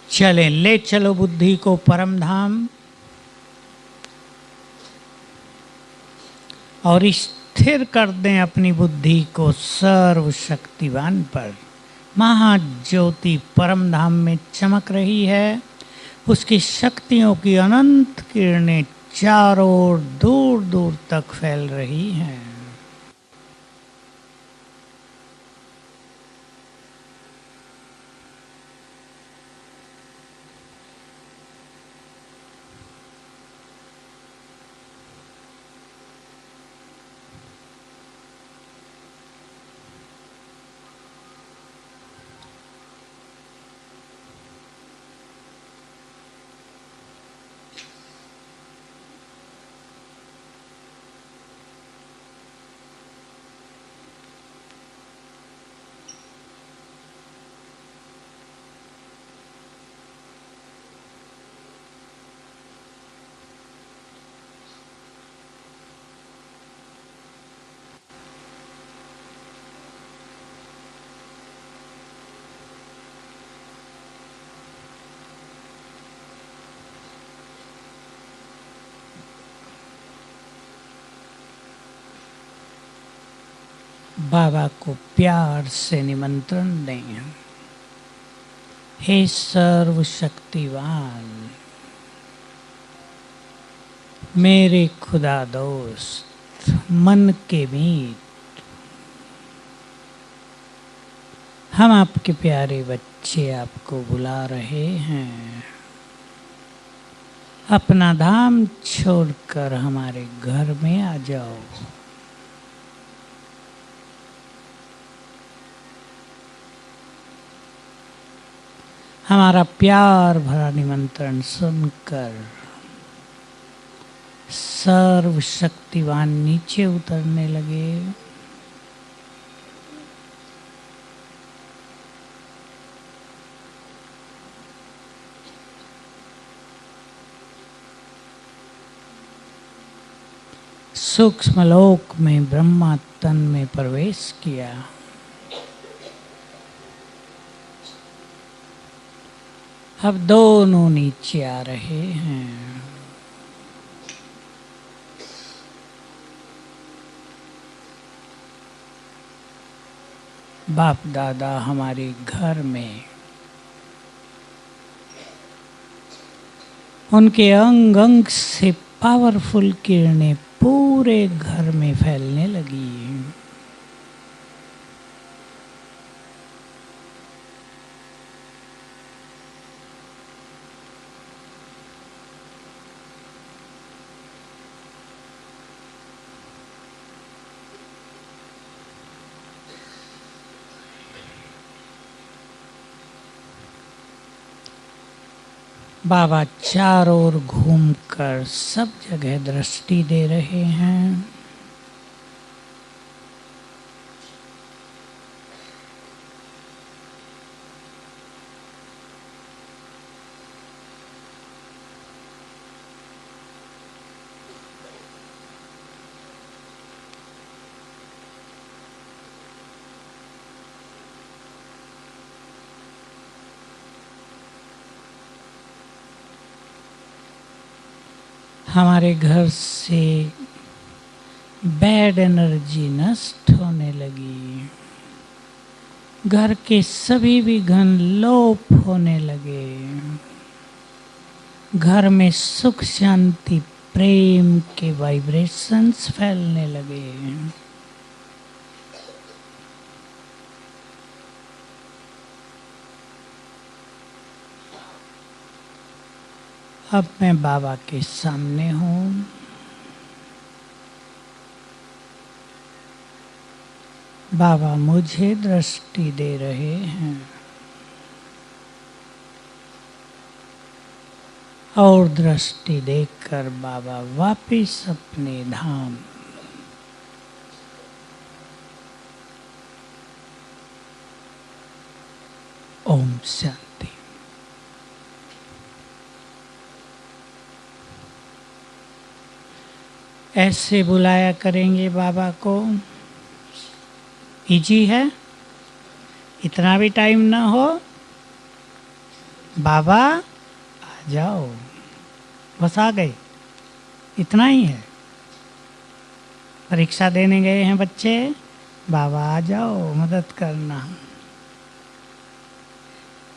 चलें, ले चलो बुद्धि को परम धाम, और स्थिर कर दें अपनी बुद्धि को सर्वशक्तिवान पर। महाज्योति परम धाम में चमक रही है, उसकी शक्तियों की अनंत किरणें चारों ओर दूर दूर तक फैल रही हैं। बाबा को प्यार से निमंत्रण दें। हे सर्वशक्तिवान, मेरे खुदा दोस्त, मन के मीत, हम आपके प्यारे बच्चे आपको बुला रहे हैं। अपना धाम छोड़कर हमारे घर में आ जाओ। हमारा प्यार भरा निमंत्रण सुनकर सर्वशक्तिवान नीचे उतरने लगे। सूक्ष्म लोक में ब्रह्मा तन में प्रवेश किया। अब दोनों नीचे आ रहे हैं। बाप दादा हमारे घर में उनके अंग अंग से पावरफुल किरणें पूरे घर में फैलने लगी। बाबा चारों ओर घूमकर सब जगह दृष्टि दे रहे हैं। हमारे घर से बैड एनर्जी नष्ट होने लगी। घर के सभी विघ्न लोप होने लगे। घर में सुख शांति प्रेम के वाइब्रेशंस फैलने लगे। अब मैं बाबा के सामने हूँ। बाबा मुझे दृष्टि दे रहे हैं और दृष्टि देखकर बाबा वापिस अपने धाम। ओम शांति। ऐसे बुलाया करेंगे बाबा को। इजी है, इतना भी टाइम ना हो। बाबा आ जाओ, बस आ गए, इतना ही है। परीक्षा देने गए हैं बच्चे, बाबा आ जाओ मदद करना।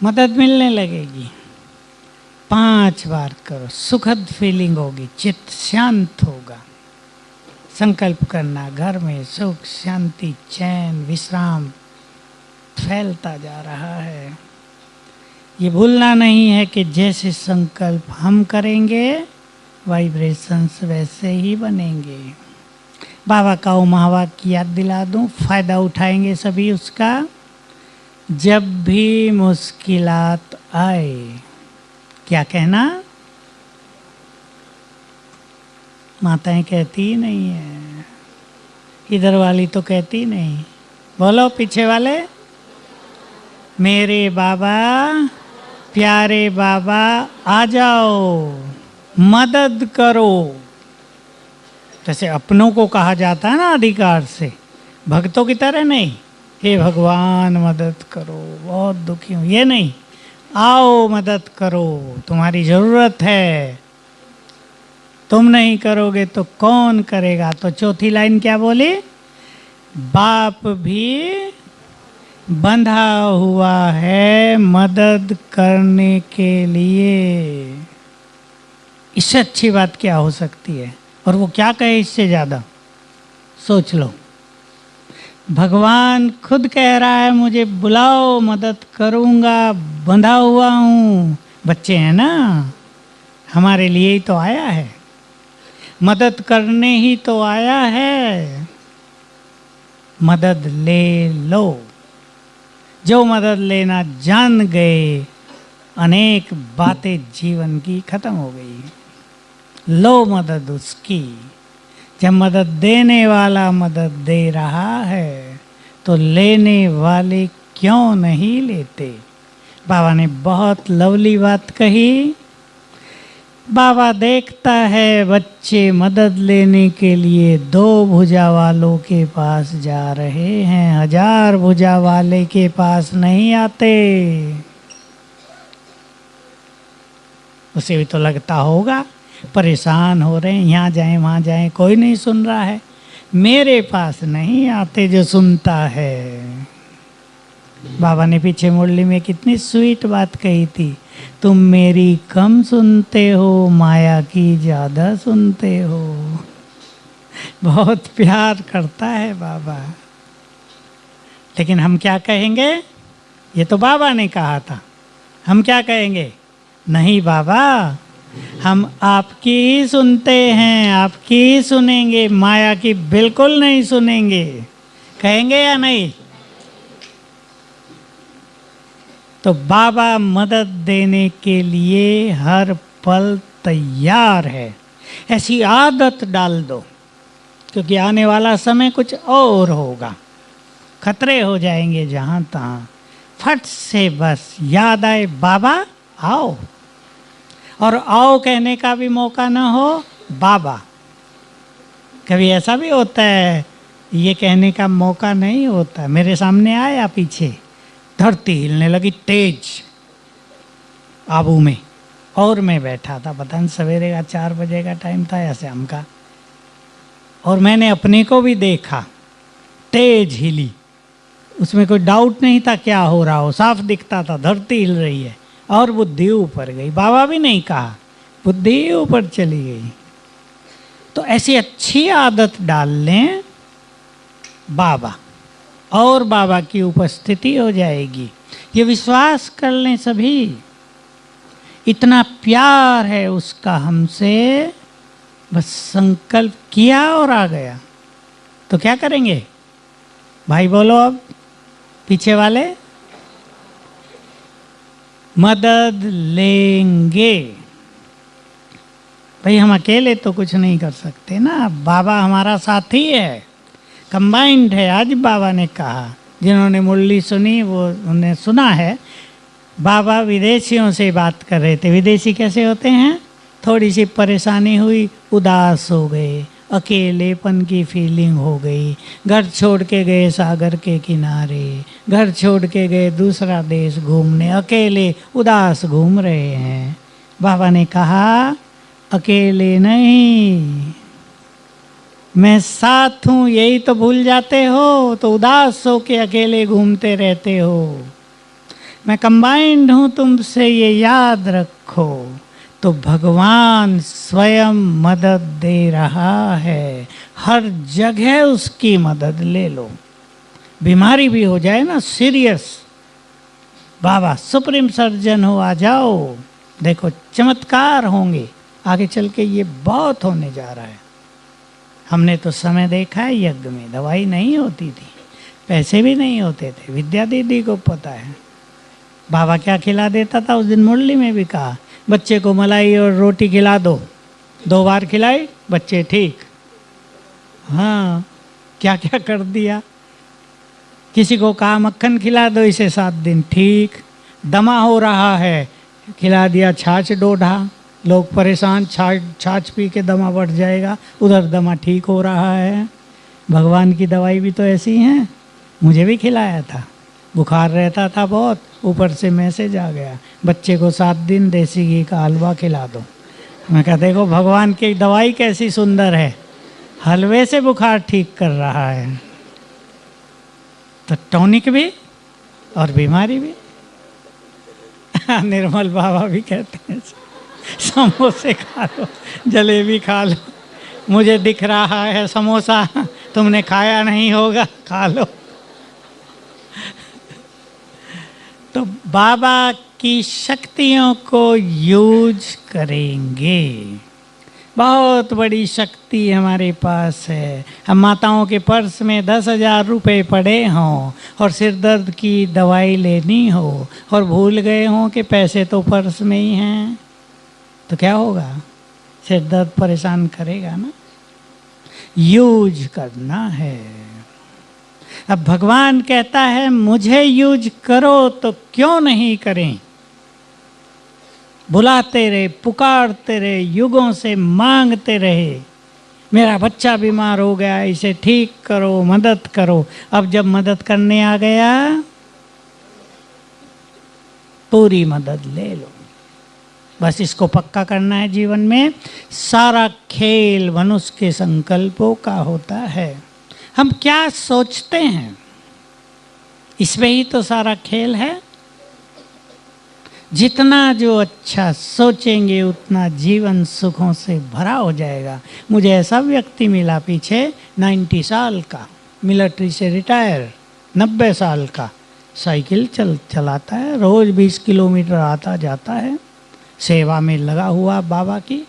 मदद मिलने लगेगी। 5 बार करो, सुखद फीलिंग होगी, चित्त शांत होगा। संकल्प करना, घर में सुख शांति चैन विश्राम फैलता जा रहा है। ये भूलना नहीं है कि जैसे संकल्प हम करेंगे वाइब्रेशंस वैसे ही बनेंगे। बाबा का ओम वाक्य याद दिला दूं, फायदा उठाएंगे सभी उसका। जब भी मुश्किलात आए, क्या कहना? माताएं कहती ही नहीं है, इधर वाली तो कहती नहीं। बोलो पीछे वाले, मेरे बाबा प्यारे बाबा आ जाओ मदद करो। जैसे अपनों को कहा जाता है ना अधिकार से, भक्तों की तरह नहीं। हे भगवान मदद करो, बहुत दुखी हूँ, ये नहीं। आओ मदद करो, तुम्हारी ज़रूरत है, तुम नहीं करोगे तो कौन करेगा। तो चौथी लाइन क्या बोली? बाप भी बंधा हुआ है मदद करने के लिए। इससे अच्छी बात क्या हो सकती है? और वो क्या कहे इससे ज़्यादा? सोच लो। भगवान खुद कह रहा है मुझे बुलाओ मदद करूँगा, बंधा हुआ हूँ। बच्चे हैं ना, हमारे लिए ही तो आया है, मदद करने ही तो आया है। मदद ले लो। जो मदद लेना जान गए, अनेक बातें जीवन की खत्म हो गई। लो मदद उसकी। जब मदद देने वाला मदद दे रहा है तो लेने वाले क्यों नहीं लेते? बाबा ने बहुत लवली बात कही। बाबा देखता है बच्चे मदद लेने के लिए 2 भुजा वालों के पास जा रहे हैं, 1000 भुजा वाले के पास नहीं आते। उसे भी तो लगता होगा परेशान हो रहे हैं, यहाँ जाएं वहाँ जाएं, कोई नहीं सुन रहा है। मेरे पास नहीं आते जो सुनता है। बाबा ने पीछे मुरली में कितनी स्वीट बात कही थी, तुम मेरी कम सुनते हो, माया की ज़्यादा सुनते हो। बहुत प्यार करता है बाबा। लेकिन हम क्या कहेंगे? ये तो बाबा ने कहा था। हम क्या कहेंगे? नहीं बाबा, हम आपकी ही सुनते हैं, आपकी ही सुनेंगे, माया की बिल्कुल नहीं सुनेंगे। कहेंगे या नहीं? तो बाबा मदद देने के लिए हर पल तैयार है। ऐसी आदत डाल दो, क्योंकि आने वाला समय कुछ और होगा। खतरे हो जाएंगे जहाँ तहाँ। फट से बस याद आए बाबा आओ, और आओ कहने का भी मौका ना हो बाबा। कभी ऐसा भी होता है ये कहने का मौका नहीं होता। मेरे सामने आया पीछे, धरती हिलने लगी तेज आबू में, और मैं बैठा था। पता नहीं सवेरे का 4 बजे का टाइम था या शाम का, और मैंने अपने को भी देखा, तेज हिली। उसमें कोई डाउट नहीं था क्या हो रहा हो, साफ दिखता था धरती हिल रही है, और बुद्धि ऊपर गई। बाबा भी नहीं कहा, बुद्धि ऊपर चली गई। तो ऐसी अच्छी आदत डाल लें बाबा, और बाबा की उपस्थिति हो जाएगी। ये विश्वास कर लें सभी, इतना प्यार है उसका हमसे। बस संकल्प किया और आ गया। तो क्या करेंगे भाई? बोलो अब पीछे वाले। मदद लेंगे। भाई हम अकेले तो कुछ नहीं कर सकते ना, बाबा हमारा साथी है, कंबाइंड है। आज बाबा ने कहा, जिन्होंने मुरली सुनी वो उन्हें सुना है, बाबा विदेशियों से बात कर रहे थे। विदेशी कैसे होते हैं? थोड़ी सी परेशानी हुई, उदास हो गए, अकेलेपन की फीलिंग हो गई, घर छोड़ के गए सागर के किनारे, घर छोड़ के गए दूसरा देश घूमने, अकेले उदास घूम रहे हैं। बाबा ने कहा अकेले नहीं, मैं साथ हूँ, यही तो भूल जाते हो, तो उदास हो के अकेले घूमते रहते हो। मैं कंबाइंड हूँ तुमसे, ये याद रखो। तो भगवान स्वयं मदद दे रहा है, हर जगह उसकी मदद ले लो। बीमारी भी हो जाए ना सीरियस, बाबा सुप्रीम सर्जन हो, आ जाओ, देखो चमत्कार होंगे। आगे चल के ये बहुत होने जा रहा है। हमने तो समय देखा है, यज्ञ में दवाई नहीं होती थी, पैसे भी नहीं होते थे। विद्या दीदी को पता है बाबा क्या खिला देता था। उस दिन मुरली में भी कहा, बच्चे को मलाई और रोटी खिला दो, 2 बार खिलाई, बच्चे ठीक। हाँ, क्या क्या कर दिया। किसी को कहा मक्खन खिला दो, इसे 7 दिन ठीक। दमा हो रहा है, खिला दिया छाछ डोढ़ा, लोग परेशान, छाछ पी के दमा बढ़ जाएगा, उधर दमा ठीक हो रहा है। भगवान की दवाई भी तो ऐसी हैं। मुझे भी खिलाया था, बुखार रहता था बहुत, ऊपर से मैसेज आ गया, बच्चे को 7 दिन देसी घी का हलवा खिला दो। मैं कहा देखो भगवान की दवाई कैसी सुंदर है, हलवे से बुखार ठीक कर रहा है। तो टॉनिक भी और बीमारी भी। निर्मल बाबा भी कहते हैं समोसे खा लो, जलेबी खा लो, मुझे दिख रहा है समोसा, तुमने खाया नहीं होगा, खा लो। तो बाबा की शक्तियों को यूज करेंगे। बहुत बड़ी शक्ति हमारे पास है। हम माताओं के पर्स में 10,000 रुपये पड़े हों और सिर दर्द की दवाई लेनी हो और भूल गए हों कि पैसे तो पर्स में ही हैं, तो क्या होगा? सिर दर्द परेशान करेगा ना। यूज करना है। अब भगवान कहता है मुझे यूज करो, तो क्यों नहीं करें? बुलाते रहे, पुकारते रहे, युगों से मांगते रहे, मेरा बच्चा बीमार हो गया, इसे ठीक करो, मदद करो। अब जब मदद करने आ गया, पूरी मदद ले लो। बस इसको पक्का करना है जीवन में। सारा खेल मनुष्य के संकल्पों का होता है। हम क्या सोचते हैं, इसमें ही तो सारा खेल है। जितना जो अच्छा सोचेंगे उतना जीवन सुखों से भरा हो जाएगा। मुझे ऐसा व्यक्ति मिला पीछे, 90 साल का, मिलिट्री से रिटायर, 90 साल का, साइकिल चलाता है, रोज़ 20 किलोमीटर आता जाता है, सेवा में लगा हुआ बाबा की।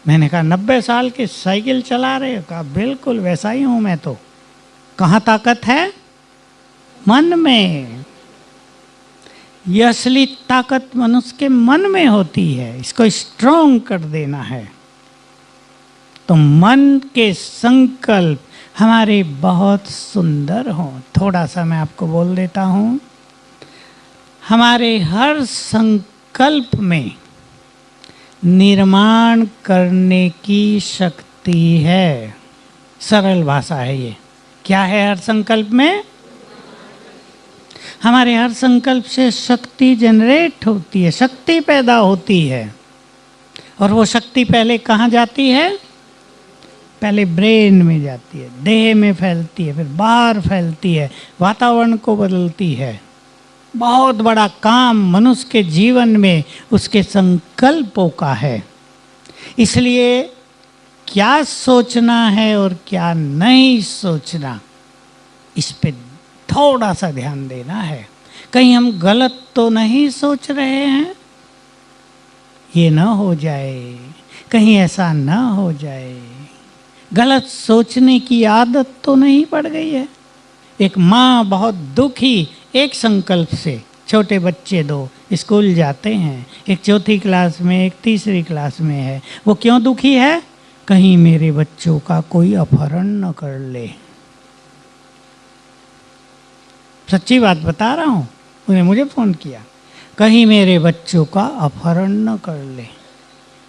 मैंने कहा 90 साल के साइकिल चला रहे हो? कहा बिल्कुल वैसा ही हूँ मैं तो। कहाँ ताकत है? मन में। ये असली ताकत मनुष्य के मन में होती है, इसको स्ट्रॉन्ग कर देना है। तो मन के संकल्प हमारे बहुत सुंदर हों। थोड़ा सा मैं आपको बोल देता हूँ, हमारे हर संकल्प में निर्माण करने की शक्ति है। सरल भाषा है ये। क्या है हर संकल्प में? हमारे हर संकल्प से शक्ति जनरेट होती है, शक्ति पैदा होती है। और वो शक्ति पहले कहाँ जाती है? पहले ब्रेन में जाती है, देह में फैलती है, फिर बाहर फैलती है, वातावरण को बदलती है। बहुत बड़ा काम मनुष्य के जीवन में उसके संकल्पों का है। इसलिए क्या सोचना है और क्या नहीं सोचना, इस पे थोड़ा सा ध्यान देना है। कहीं हम गलत तो नहीं सोच रहे हैं, ये ना हो जाए, कहीं ऐसा ना हो जाए। गलत सोचने की आदत तो नहीं पड़ गई है। एक माँ बहुत दुखी एक संकल्प से, छोटे बच्चे 2 स्कूल जाते हैं, एक 4थी क्लास में, एक 3री क्लास में है। वो क्यों दुखी है? कहीं मेरे बच्चों का कोई अपहरण न कर ले। सच्ची बात बता रहा हूँ, उन्हें मुझे फ़ोन किया, कहीं मेरे बच्चों का अपहरण न कर ले।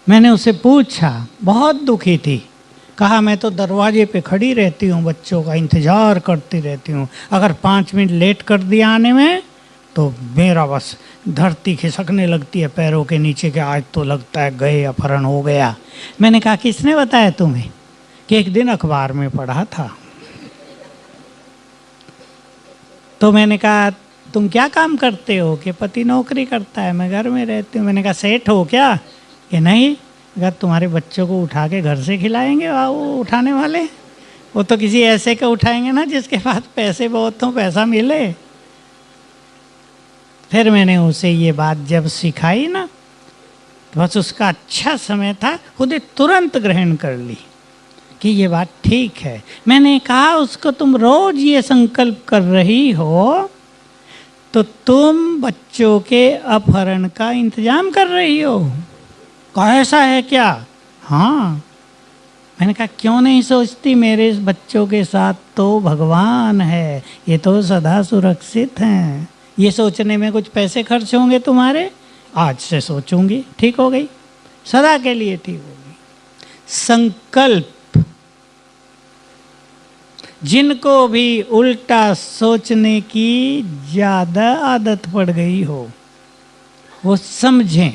मैंने उससे पूछा, बहुत दुखी थी। कहा मैं तो दरवाजे पे खड़ी रहती हूँ, बच्चों का इंतज़ार करती रहती हूँ। अगर 5 मिनट लेट कर दिया आने में तो मेरा बस धरती खिसकने लगती है पैरों के नीचे के, आज तो लगता है गए, अपहरण हो गया। मैंने कहा किसने बताया तुम्हें? कि एक दिन अखबार में पढ़ा था। तो मैंने कहा तुम क्या काम करते हो? कि पति नौकरी करता है, मैं घर में रहती हूँ। मैंने कहा सेठ हो क्या? कि नहीं। अगर तुम्हारे बच्चों को उठा के घर से खिलाएंगे वो उठाने वाले, वो तो किसी ऐसे के उठाएंगे ना जिसके पास पैसे बहुत हो, पैसा मिले। फिर मैंने उसे ये बात जब सिखाई ना, तो बस उसका अच्छा समय था, खुद तुरंत ग्रहण कर ली कि ये बात ठीक है। मैंने कहा उसको तुम रोज ये संकल्प कर रही हो तो तुम बच्चों के अपहरण का इंतजाम कर रही हो। कहा ऐसा है क्या? हाँ। मैंने कहा क्यों नहीं सोचती मेरे इस बच्चों के साथ तो भगवान है, ये तो सदा सुरक्षित हैं। ये सोचने में कुछ पैसे खर्च होंगे तुम्हारे, आज से सोचूंगी, ठीक हो गई, सदा के लिए ठीक होगी। संकल्प, जिनको भी उल्टा सोचने की ज़्यादा आदत पड़ गई हो वो समझें,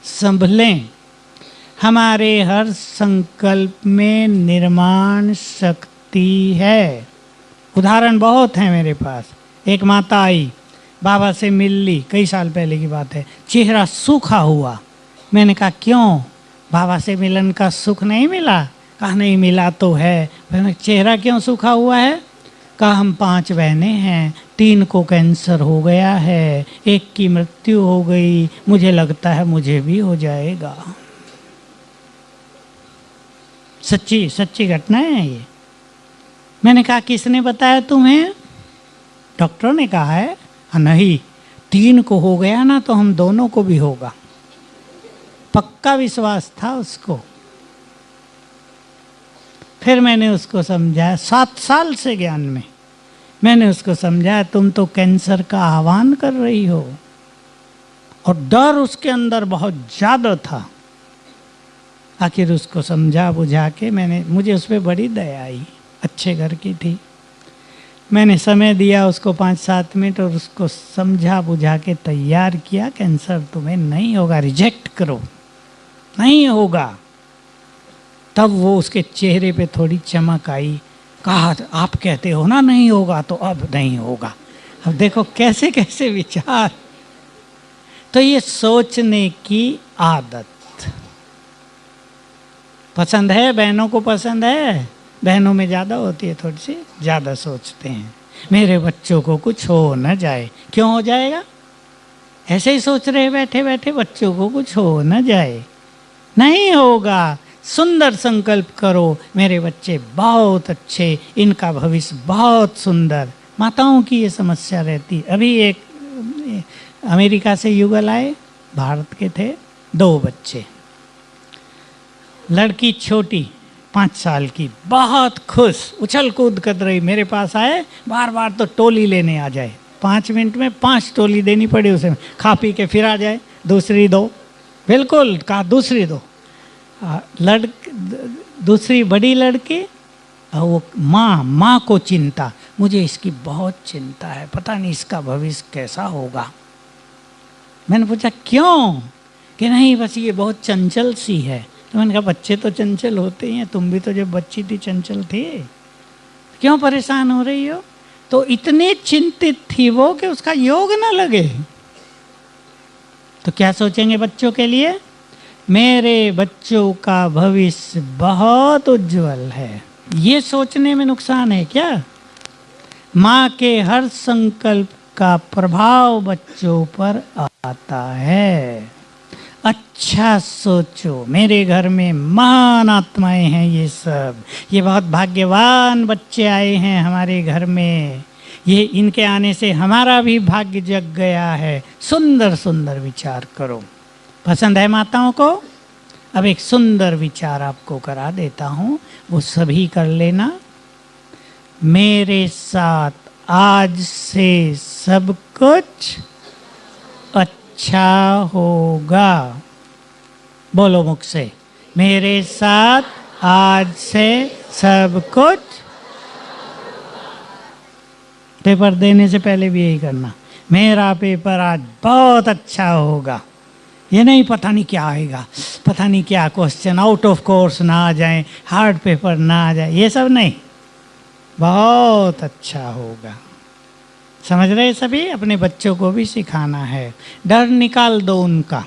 संभलें। हमारे हर संकल्प में निर्माण शक्ति है। उदाहरण बहुत हैं मेरे पास। एक माता आई, बाबा से मिल ली, कई साल पहले की बात है, चेहरा सूखा हुआ। मैंने कहा क्यों, बाबा से मिलन का सुख नहीं मिला? कहा नहीं मिला तो है। मैंने चेहरा क्यों सूखा हुआ है? कहा हम 5 बहनें हैं, 3 को कैंसर हो गया है, 1 की मृत्यु हो गई, मुझे लगता है मुझे भी हो जाएगा। सच्ची सच्ची घटना है ये। मैंने कहा किसने बताया तुम्हें? डॉक्टर ने कहा है। नहीं, 3 को हो गया ना तो हम दोनों को भी होगा। पक्का विश्वास था उसको। फिर मैंने उसको समझाया, 7 साल से ज्ञान में मैंने उसको समझाया तुम तो कैंसर का आह्वान कर रही हो। और डर उसके अंदर बहुत ज़्यादा था। आखिर उसको समझा बुझा के मुझे उस पर बड़ी दया आई, अच्छे घर की थी। मैंने समय दिया उसको 5-7 मिनट और उसको समझा बुझा के तैयार किया, कैंसर तुम्हें नहीं होगा, रिजेक्ट करो, नहीं होगा। तब वो उसके चेहरे पे थोड़ी चमक आई। कहा आप कहते हो ना नहीं होगा, तो अब नहीं होगा। अब देखो कैसे कैसे विचार। तो ये सोचने की आदत पसंद है, बहनों को पसंद है। बहनों में ज़्यादा होती है, थोड़ी सी ज़्यादा सोचते हैं मेरे बच्चों को कुछ हो न जाए। क्यों हो जाएगा? ऐसे ही सोच रहे बैठे बैठे बच्चों को कुछ हो न जाए। नहीं होगा। सुंदर संकल्प करो, मेरे बच्चे बहुत अच्छे, इनका भविष्य बहुत सुंदर। माताओं की ये समस्या रहती। अभी एक अमेरिका से युगल आए, भारत के थे, 2 बच्चे। लड़की छोटी 5 साल की, बहुत खुश, उछल कूद कर रही। मेरे पास आए, बार बार तो टोली लेने आ जाए। 5 मिनट में 5 टोली देनी पड़ी उसे। खा पी के फिर आ जाए, दूसरी दो। बिल्कुल कहा दूसरी दो। दूसरी बड़ी लड़की, वो माँ को चिंता, मुझे इसकी बहुत चिंता है, पता नहीं इसका भविष्य कैसा होगा। मैंने पूछा क्यों? कि नहीं बस ये बहुत चंचल सी है। तो मैंने कहा बच्चे तो चंचल होते ही हैं, तुम भी तो जब बच्ची थी चंचल थी, क्यों परेशान हो रही हो? तो इतनी चिंतित थी वो कि उसका योग ना लगे। तो क्या सोचेंगे बच्चों के लिए? मेरे बच्चों का भविष्य बहुत उज्जवल है। ये सोचने में नुकसान है क्या? माँ के हर संकल्प का प्रभाव बच्चों पर आता है। अच्छा सोचो, मेरे घर में महान आत्माएं हैं ये सब, ये बहुत भाग्यवान बच्चे आए हैं हमारे घर में, ये इनके आने से हमारा भी भाग्य जग गया है। सुंदर सुंदर विचार करो। पसंद है माताओं को? अब एक सुंदर विचार आपको करा देता हूँ, वो सभी कर लेना। मेरे साथ आज से सब कुछ अच्छा होगा। बोलो मुख से, मेरे साथ आज से सब कुछ। पेपर देने से पहले भी यही करना, मेरा पेपर आज बहुत अच्छा होगा। ये नहीं पता नहीं क्या आएगा, पता नहीं क्या क्वेश्चन आउट ऑफ कोर्स ना आ जाए, हार्ड पेपर ना आ जाए, ये सब नहीं, बहुत अच्छा होगा। समझ रहे सभी? अपने बच्चों को भी सिखाना है। डर निकाल दो उनका,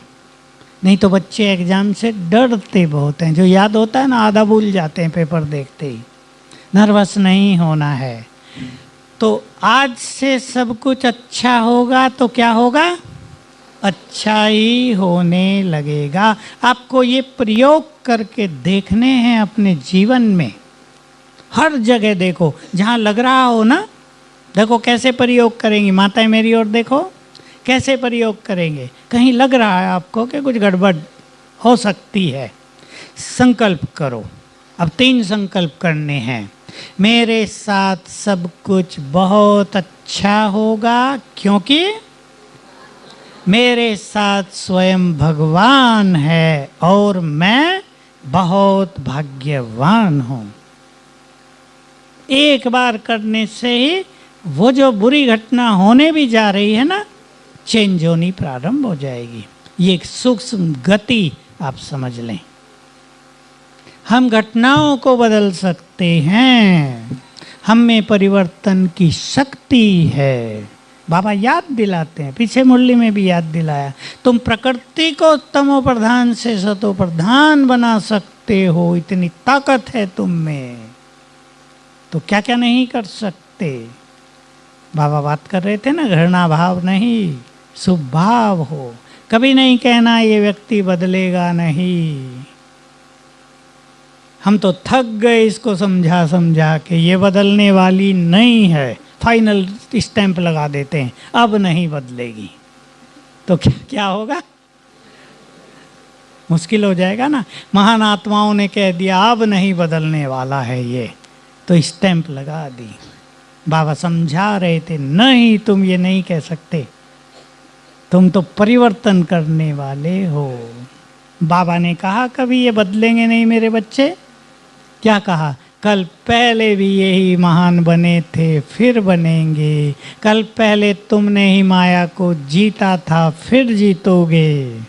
नहीं तो बच्चे एग्जाम से डरते बहुत हैं। जो याद होता है ना, आधा भूल जाते हैं पेपर देखते ही। नर्वस नहीं होना है। तो आज से सब कुछ अच्छा होगा तो क्या होगा? अच्छा ही होने लगेगा। आपको ये प्रयोग करके देखने हैं अपने जीवन में। हर जगह देखो, जहाँ लग रहा हो ना, देखो कैसे प्रयोग करेंगी। माताएं मेरी ओर देखो, कैसे प्रयोग करेंगे। कहीं लग रहा है आपको कि कुछ गड़बड़ हो सकती है, संकल्प करो। अब 3 संकल्प करने हैं। मेरे साथ सब कुछ बहुत अच्छा होगा क्योंकि मेरे साथ स्वयं भगवान है और मैं बहुत भाग्यवान हूँ। एक बार करने से ही वो जो बुरी घटना होने भी जा रही है ना, चेंज होनी प्रारंभ हो जाएगी। ये एक सूक्ष्म गति आप समझ लें। हम घटनाओं को बदल सकते हैं, हम में परिवर्तन की शक्ति है। बाबा याद दिलाते हैं, पीछे मुरली में भी याद दिलाया, तुम प्रकृति को तमो प्रधान से सतो प्रधान बना सकते हो, इतनी ताकत है तुम में, तो क्या क्या नहीं कर सकते। बाबा बात कर रहे थे ना, घृणा भाव नहीं, शुभ भाव हो। कभी नहीं कहना ये व्यक्ति बदलेगा नहीं। हम तो थक गए इसको समझा समझा के, ये बदलने वाली नहीं है, फाइनल स्टैंप लगा देते हैं, अब नहीं बदलेगी। तो क्या होगा? मुश्किल हो जाएगा ना। महान आत्माओं ने कह दिया अब नहीं बदलने वाला है ये, तो स्टैंप लगा दी। बाबा समझा रहे थे, नहीं तुम ये नहीं कह सकते, तुम तो परिवर्तन करने वाले हो। बाबा ने कहा कभी ये बदलेंगे नहीं मेरे बच्चे। क्या कहा? कल पहले भी यही महान बने थे, फिर बनेंगे। कल पहले तुमने ही माया को जीता था, फिर जीतोगे।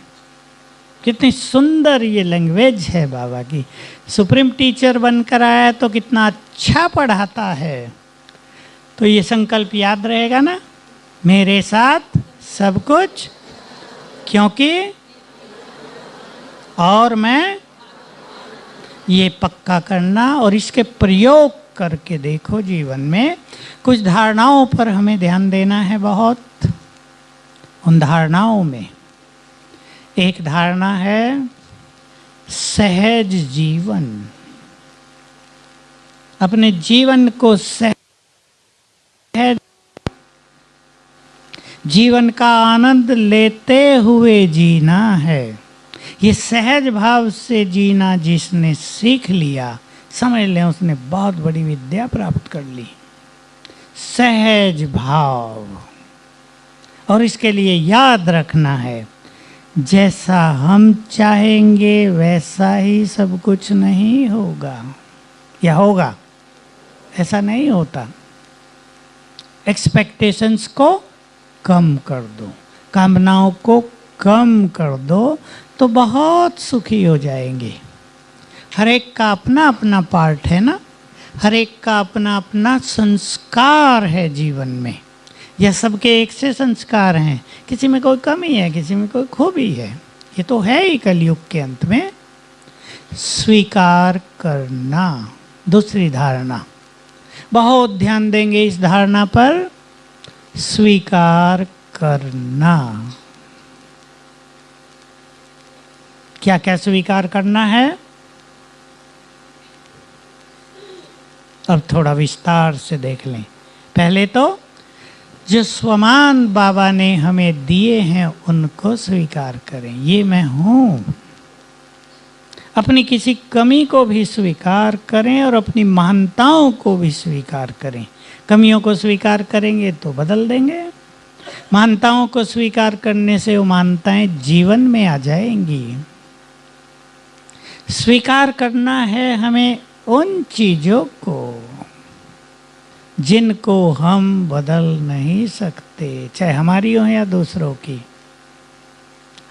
कितनी सुंदर ये लैंग्वेज है बाबा की। सुप्रीम टीचर बनकर आया तो कितना अच्छा पढ़ाता है। तो ये संकल्प याद रहेगा ना, मेरे साथ सब कुछ क्योंकि और मैं ये पक्का करना और इसके प्रयोग करके देखो जीवन में। कुछ धारणाओं पर हमें ध्यान देना है बहुत। उन धारणाओं में एक धारणा है सहज जीवन। अपने जीवन को सहज, जीवन का आनंद लेते हुए जीना है। ये सहज भाव से जीना जिसने सीख लिया, समझ लें उसने बहुत बड़ी विद्या प्राप्त कर ली। सहज भाव। और इसके लिए याद रखना है, जैसा हम चाहेंगे वैसा ही सब कुछ नहीं होगा। या होगा? ऐसा नहीं होता। एक्सपेक्टेशंस को कम कर दो, कामनाओं को कम कर दो, तो बहुत सुखी हो जाएंगे। हर एक का अपना अपना पार्ट है ना, हर एक का अपना अपना संस्कार है जीवन में। यह सबके एक से संस्कार हैं, किसी में कोई कमी है, किसी में कोई खूबी है। ये तो है ही कलयुग के अंत में। स्वीकार करना, दूसरी धारणा। बहुत ध्यान देंगे इस धारणा पर। स्वीकार करना। क्या क्या स्वीकार करना है? अब थोड़ा विस्तार से देख लें। पहले तो जो स्वमान बाबा ने हमें दिए हैं उनको स्वीकार करें। ये मैं हूं। अपनी किसी कमी को भी स्वीकार करें और अपनी महानताओं को भी स्वीकार करें। कमियों को स्वीकार करेंगे तो बदल देंगे। महानताओं को स्वीकार करने से वो महानताएं जीवन में आ जाएंगी। स्वीकार करना है हमें उन चीज़ों को जिनको हम बदल नहीं सकते, चाहे हमारी हो या दूसरों की।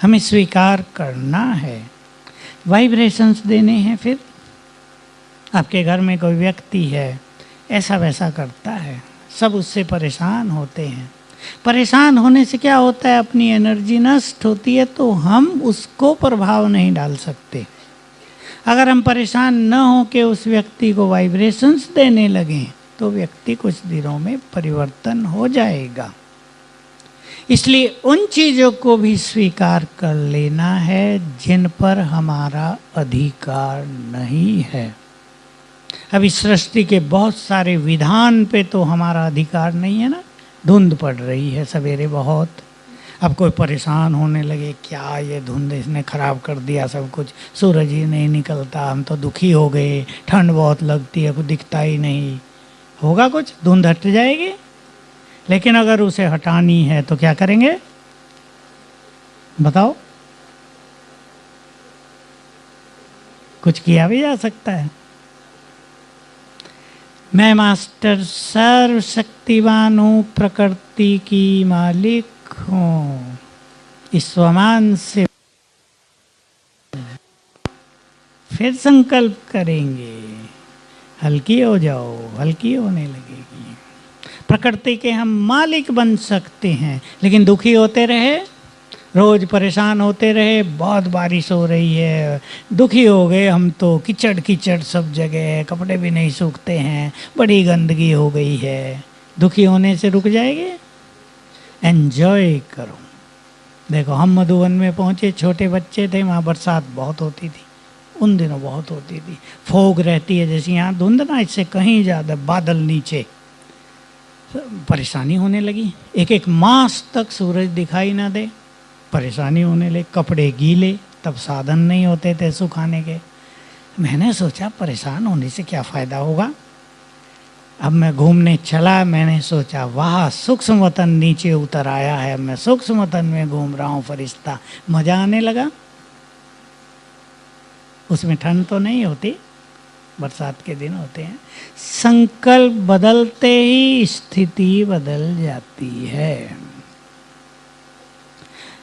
हमें स्वीकार करना है। वाइब्रेशंस देने हैं। फिर आपके घर में कोई व्यक्ति है, ऐसा वैसा करता है, सब उससे परेशान होते हैं। परेशान होने से क्या होता है? अपनी एनर्जी नष्ट होती है, तो हम उसको प्रभाव नहीं डाल सकते। अगर हम परेशान न हो के उस व्यक्ति को वाइब्रेशंस देने लगें तो व्यक्ति कुछ दिनों में परिवर्तन हो जाएगा। इसलिए उन चीज़ों को भी स्वीकार कर लेना है जिन पर हमारा अधिकार नहीं है। अभी सृष्टि के बहुत सारे विधान पे तो हमारा अधिकार नहीं है ना। धुंध पड़ रही है सवेरे बहुत। अब कोई परेशान होने लगे, क्या ये धुंध इसने खराब कर दिया सब कुछ, सूरज ही नहीं निकलता, हम तो दुखी हो गए, ठंड बहुत लगती है, कुछ दिखता ही नहीं। होगा कुछ, धुंध हट जाएगी। लेकिन अगर उसे हटानी है तो क्या करेंगे बताओ? कुछ किया भी जा सकता है। मैं मास्टर सर्वशक्तिवान हूँ, प्रकृति की मालिक हूँ। इस स्वमान से फिर संकल्प करेंगे, हल्की हो जाओ, हल्की होने लगेगी। प्रकृति के हम मालिक बन सकते हैं, लेकिन दुखी होते रहे, रोज परेशान होते रहे, बहुत बारिश हो रही है, दुखी हो गए हम तो, कीचड़ कीचड़ सब जगह, कपड़े भी नहीं सूखते हैं, बड़ी गंदगी हो गई है। दुखी होने से रुक जाएंगे? एंजॉय करो। देखो हम मधुबन में पहुँचे, छोटे बच्चे थे, वहाँ बरसात बहुत होती थी, उन दिनों बहुत होती थी। फोग रहती है जैसे यहाँ धुंध ना, इससे कहीं ज़्यादा बादल नीचे। परेशानी होने लगी, एक एक मास तक सूरज दिखाई ना दे, परेशानी होने लगी। कपड़े गीले, तब साधन नहीं होते थे सुखाने के। मैंने सोचा परेशान होने से क्या फ़ायदा होगा। अब मैं घूमने चला, मैंने सोचा वाह सूक्ष्म वतन नीचे उतर आया है, मैं सूक्ष्म वतन में घूम रहा हूँ फरिश्ता। मज़ा आने लगा। उसमें ठंड तो नहीं होती, बरसात के दिन होते हैं। संकल्प बदलते ही स्थिति बदल जाती है।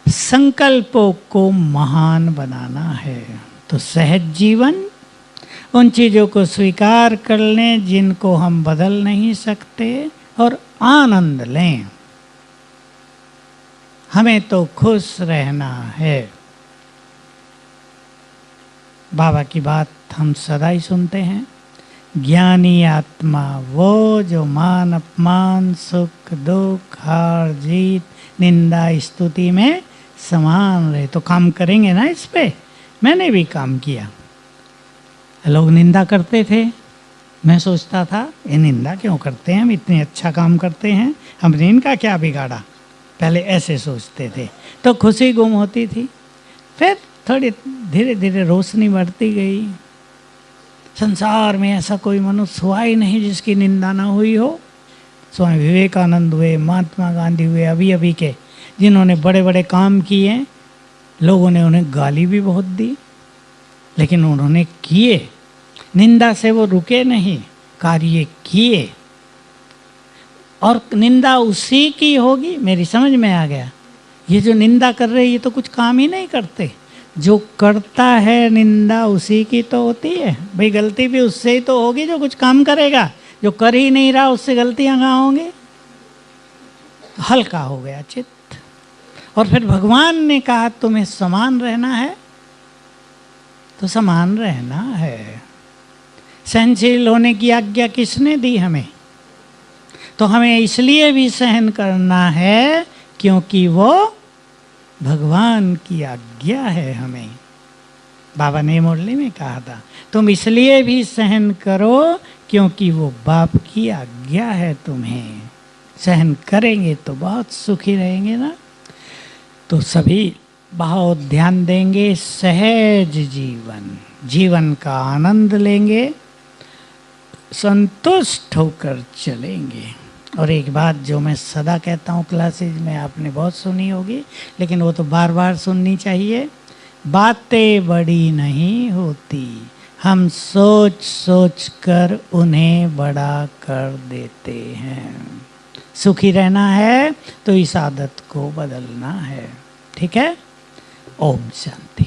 संकल्पों को महान बनाना है तो सहज जीवन, उन चीज़ों को स्वीकार कर लें जिनको हम बदल नहीं सकते और आनंद लें। हमें तो खुश रहना है। बाबा की बात हम सदा ही सुनते हैं, ज्ञानी आत्मा वो जो मान अपमान सुख दुख हार जीत निंदा स्तुति में समान रहे। तो काम करेंगे ना इस पे। मैंने भी काम किया। लोग निंदा करते थे, मैं सोचता था ये निंदा क्यों करते हैं, हम इतने अच्छा काम करते हैं, हमने इनका क्या बिगाड़ा। पहले ऐसे सोचते थे तो खुशी गुम होती थी। फिर थोड़ी धीरे धीरे रोशनी बढ़ती गई। संसार में ऐसा कोई मनुष्य हुआ ही नहीं जिसकी निंदा ना हुई हो। स्वामी विवेकानंद हुए, महात्मा गांधी हुए अभी अभी के, जिन्होंने बड़े बड़े काम किए, लोगों ने उन्हें गाली भी बहुत दी, लेकिन उन्होंने किए। निंदा से वो रुके नहीं, कार्य किए। और निंदा उसी की होगी। मेरी समझ में आ गया, ये जो निंदा कर रहे ये तो कुछ काम ही नहीं करते। जो करता है निंदा उसी की तो होती है। भाई गलती भी उससे ही तो होगी जो कुछ काम करेगा। जो कर ही नहीं रहा उससे गलतियां कहाँ होंगी। हल्का हो गया चित्त। और फिर भगवान ने कहा तुम्हें समान रहना है तो समान रहना है। सहनशील होने की आज्ञा किसने दी हमें? तो हमें इसलिए भी सहन करना है क्योंकि वो भगवान की आज्ञा है हमें। बाबा ने मुरली में कहा था तुम इसलिए भी सहन करो क्योंकि वो बाप की आज्ञा है तुम्हें। सहन करेंगे तो बहुत सुखी रहेंगे ना। तो सभी बहुत ध्यान देंगे, सहज जीवन का आनंद लेंगे, संतुष्ट होकर चलेंगे। और एक बात जो मैं सदा कहता हूँ क्लासेज में, आपने बहुत सुनी होगी लेकिन वो तो बार बार सुननी चाहिए। बातें बड़ी नहीं होती, हम सोच सोच कर उन्हें बड़ा कर देते हैं। सुखी रहना है तो इस आदत को बदलना है। ठीक है। ओम शांति।